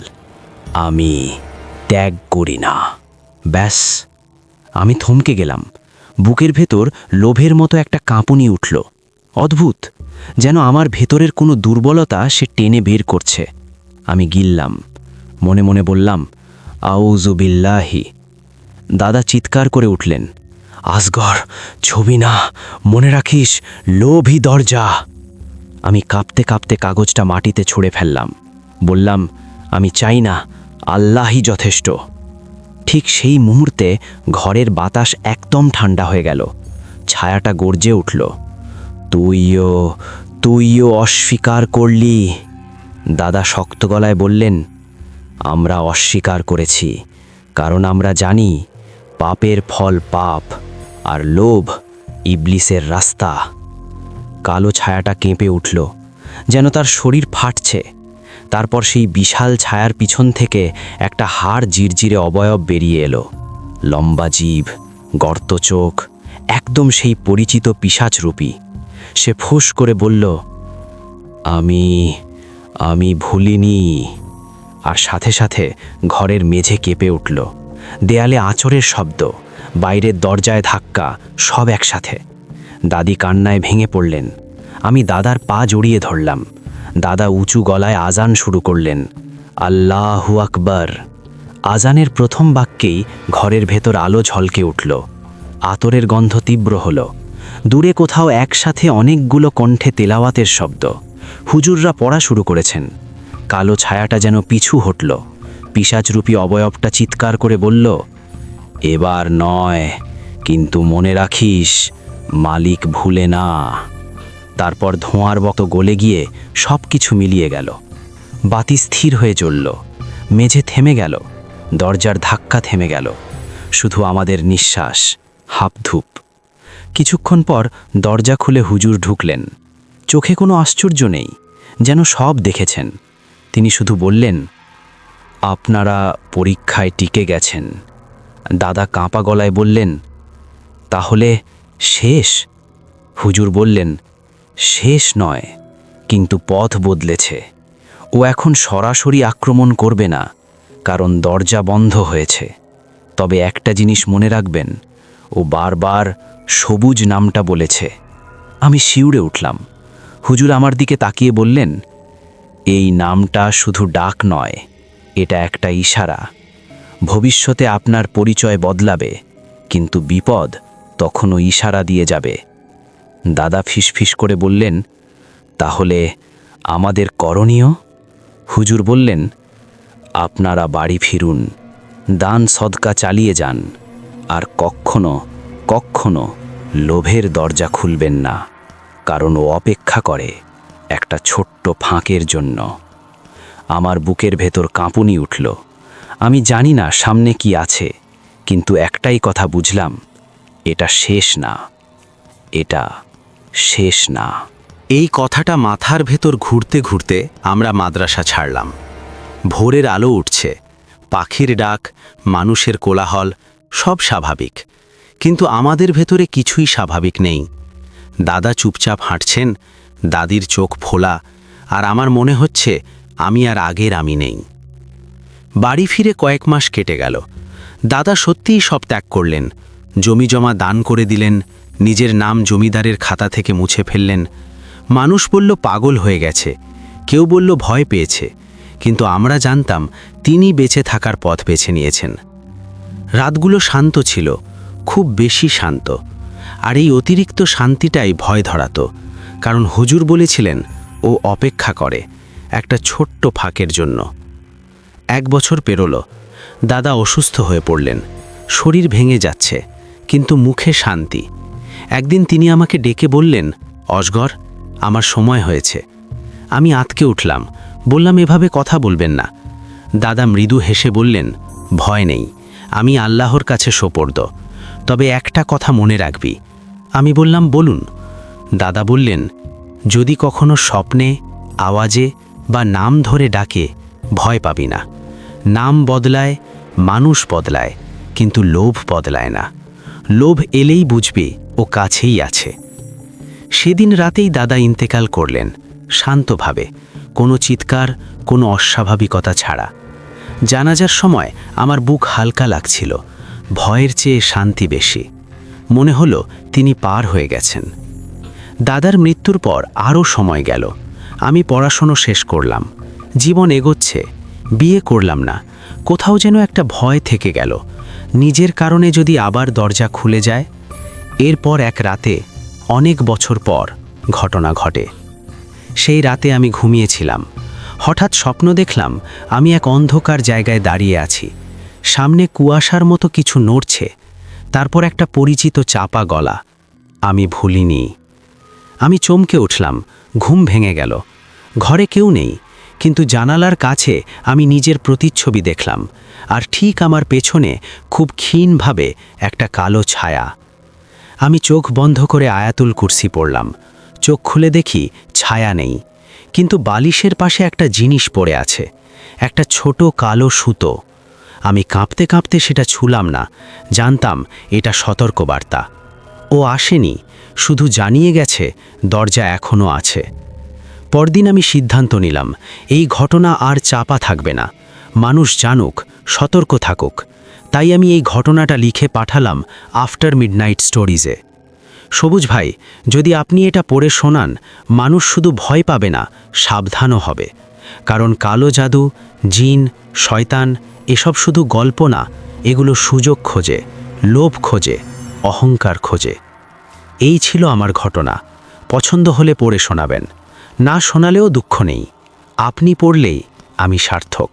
আমি ত্যাগ করি না। ব্যাস। আমি থমকে গেলাম। বুকের ভেতর লোভের মতো একটা কাঁপুনি উঠল, অদ্ভুত, যেন আমার ভেতরের কোনো দুর্বলতা সে টেনে বের করছে। আমি গিললাম, মনে মনে বললাম, আউযু বিল্লাহি। দাদা চিৎকার করে উঠলেন, আসগর, ছবি না, মনে রাখিস, লোভই দরজা। আমি কাঁপতে কাঁপতে কাগজটা মাটিতে ছুঁড়ে ফেললাম। বললাম, আমি চাই না, আল্লাহই যথেষ্ট। ঠিক সেই মুহূর্তে ঘরের বাতাস একদম ঠান্ডা হয়ে গেল। ছায়াটা গর্জে উঠল, তুইও অস্বীকার করলি। দাদা শক্ত গলায় বললেন, আমরা অস্বীকার করেছি, কারণ আমরা জানি পাপের ফল পাপ, আর লোভ ইবলিসের রাস্তা। কালো ছায়াটা কেঁপে উঠল, যেন তার শরীর ফাটছে। তারপর সেই বিশাল ছায়ার পিছন থেকে একটা হাড় জিরজিরে অবয়ব বেরিয়ে এলো। লম্বা জিভ, গর্ত চোখ, একদম সেই পরিচিত পিশাচরূপী। সে ফুস করে বলল, আমি আমি ভুলিনি। আর সাথে সাথে ঘরের মেঝে কেঁপে উঠল। দেয়ালে আঁচড়ের শব্দ, বাইরের দরজায় ধাক্কা, সব একসাথে। দাদি কান্নায় ভেঙে পড়লেন। আমি দাদার পা জড়িয়ে ধরলাম। দাদা উঁচু গলায় আজান শুরু করলেন, আল্লাহু আকবার। আজানের প্রথম বাক্যেই ঘরের ভেতর আলো ঝলকে উঠল। আতরের গন্ধ তীব্র হল। দূরে কোথাও একসাথে অনেকগুলো কণ্ঠে তেলাওয়াতের শব্দ। হুজুররা পড়া শুরু করেছেন। কালো ছায়াটা যেন পিছু হটল। পিশাচরূপী অবয়বটা চিৎকার করে বলল, এবার নয়, কিন্তু মনে রাখিস, মালিক ভুলে না। তারপর ধোঁয়ার মতো গলে গিয়ে সব কিছু মিলিয়ে গেল। বাতি স্থির হয়ে জ্বলল। মেঝে থেমে গেল। দরজার ধাক্কা থেমে গেল। শুধু আমাদের নিঃশ্বাস, হাপধূপ। কিছুক্ষণ পর দরজা খুলে হুজুর ঢুকলেন। চোখে কোনো আশ্চর্য নেই, যেন সব দেখেছেন। তিনি শুধু বললেন, আপনারা পরীক্ষায় টিকে গেছেন। দাদা কাঁপা গলায় বললেন, তাহলে শেষ? হুজুর বললেন, শেষ নয়, কিন্তু পথ বদলেছে। ও এখন সরাসরি আক্রমণ করবে না, কারণ দরজা বন্ধ হয়েছে। তবে একটা জিনিস মনে রাখবেন, ও বারবার সবুজ নামটা বলেছে। আমি শিউরে উঠলাম। হুজুর আমার দিকে তাকিয়ে বললেন, এই নামটা শুধু ডাক নয়, এটা একটা ইশারা। ভবিষ্যতে আপনার পরিচয় বদলাবে, কিন্তু বিপদ তখনও ইশারা দিয়ে যাবে। দাদা ফিসফিস করে বললেন, তাহলে আমাদের করণীয়? হুজুর বললেন, আপনারা বাড়ি ফিরুন, দান সদকা চালিয়ে যান, আর কখনো কখনো লোভের দরজা খুলবেন না, কারণ ও অপেক্ষা করে একটা ছোট্ট ফাঁকের জন্য। আমার বুকের ভেতর কাঁপুনি উঠল। আমি জানি না সামনে কি আছে, কিন্তু একটাই কথা বুঝলাম, এটা শেষ না, এটা শেষ না। এই কথাটা মাথার ভেতর ঘুরতে ঘুরতে আমরা মাদ্রাসা ছাড়লাম। ভোরের আলো উঠছে, পাখির ডাক, মানুষের কোলাহল, সব স্বাভাবিক, কিন্তু আমাদের ভেতরে কিছুই স্বাভাবিক নেই। দাদা চুপচাপ হাঁটছেন, দাদির চোখ ফোলা, আর আমার মনে হচ্ছে আমি আর আগের আমি নেই। বাড়ি ফিরে কয়েক মাস কেটে গেল। দাদা সত্যিই সব ত্যাগ করলেন। জমি জমা দান করে দিলেন, নিজের নাম জমিদারের খাতা থেকে মুছে ফেললেন। মানুষ বলল পাগল হয়ে গেছে, কেউ বলল ভয় পেয়েছে, কিন্তু আমরা জানতাম তিনি বেঁচে থাকার পথ বেছে নিয়েছেন। রাতগুলো শান্ত ছিল, খুব বেশি শান্ত, আর এই অতিরিক্ত শান্তিটাই ভয় ধরাতো, কারণ হুজুর বলেছিলেন ও অপেক্ষা করে একটা ছোট্ট ফাঁকের জন্য। 1 বছর পেরোল। দাদা অসুস্থ হয়ে পড়লেন, শরীর ভেঙে যাচ্ছে, কিন্তু মুখে শান্তি। একদিন তিনি আমাকে ডেকে বললেন, অজগর, আমার সময় হয়েছে। আমি আঁতকে উঠলাম, বললাম, এভাবে কথা বলবেন না। দাদা মৃদু হেসে বললেন, ভয় নেই, আমি আল্লাহর কাছে সোপর্দ, তবে একটা কথা মনে রাখবি। আমি বললাম, বলুন। দাদা বললেন, যদি কখনো স্বপ্নে, আওয়াজে বা নাম ধরে ডাকে, ভয় পাবি না। নাম বদলায়, মানুষ বদলায়, কিন্তু লোভ বদলায় না। লোভ এলেই বুঝবি ও কাছেই আছে। সেদিন রাতেই দাদা ইন্তেকাল করলেন, শান্তভাবে, কোনো চিৎকার, কোনো অস্বাভাবিকতা ছাড়া। জানাজার সময় আমার বুক হালকা লাগছিল, ভয়ের চেয়ে শান্তি বেশি। মনে হলো তিনি পার হয়ে গেছেন। দাদার মৃত্যুর পর আরও সময় গেল। আমি পড়াশোনা শেষ করলাম, জীবন এগোচ্ছে, বিয়ে করলাম না। কোথাও যেন একটা ভয় থেকে গেল, নিজের কারণে যদি আবার দরজা খুলে যায়। এরপর এক রাতে, অনেক বছর পর, ঘটনা ঘটে। সেই রাতে আমি ঘুমিয়েছিলাম। হঠাৎ স্বপ্ন দেখলাম আমি এক অন্ধকার জায়গায় দাঁড়িয়ে আছি। সামনে কুয়াশার মতো কিছু নড়ছে, তারপর একটা পরিচিত চাপা গলা, আমি ভুলিনি। আমি চমকে উঠলাম, ঘুম ভেঙে গেল। ঘরে কেউ নেই, কিন্তু জানালার কাছে আমি নিজের প্রতিচ্ছবি দেখলাম, আর ঠিক আমার পেছনে খুব ক্ষীণভাবে একটা কালো ছায়া। আমি চোখ বন্ধ করে আয়াতুল কুরসি পড়লাম। চোখ খুলে দেখি ছায়া নেই, কিন্তু বালিশের পাশে একটা জিনিস পড়ে আছে, একটা ছোট কালো সুতো। আমি কাঁপতে কাঁপতে সেটা ছুলাম না, জানতাম এটা সতর্কবার্তা। ও আসেনি, শুধু জানিয়ে গেছে দরজা এখনও আছে। পরদিন আমি সিদ্ধান্ত নিলাম, এই ঘটনা আর চাপা থাকবে না, মানুষ জানুক, সতর্ক থাকুক। তাই আমি এই ঘটনাটা লিখে পাঠালাম আফটার মিডনাইট স্টোরিজে। সবুজ ভাই, যদি আপনি এটা পড়ে শোনান, মানুষ শুধু ভয় পাবে না, সাবধানও হবে। কারণ কালো জাদু, জিন, শয়তান এসব শুধু গল্প না, এগুলো সুযোগ খোঁজে, লোভ খোঁজে, অহংকার খোঁজে। এই ছিল আমার ঘটনা। পছন্দ হলে পড়ে শোনাবেন, না শোনালেও দুঃখ নেই। আপনি পড়লেই আমি সার্থক।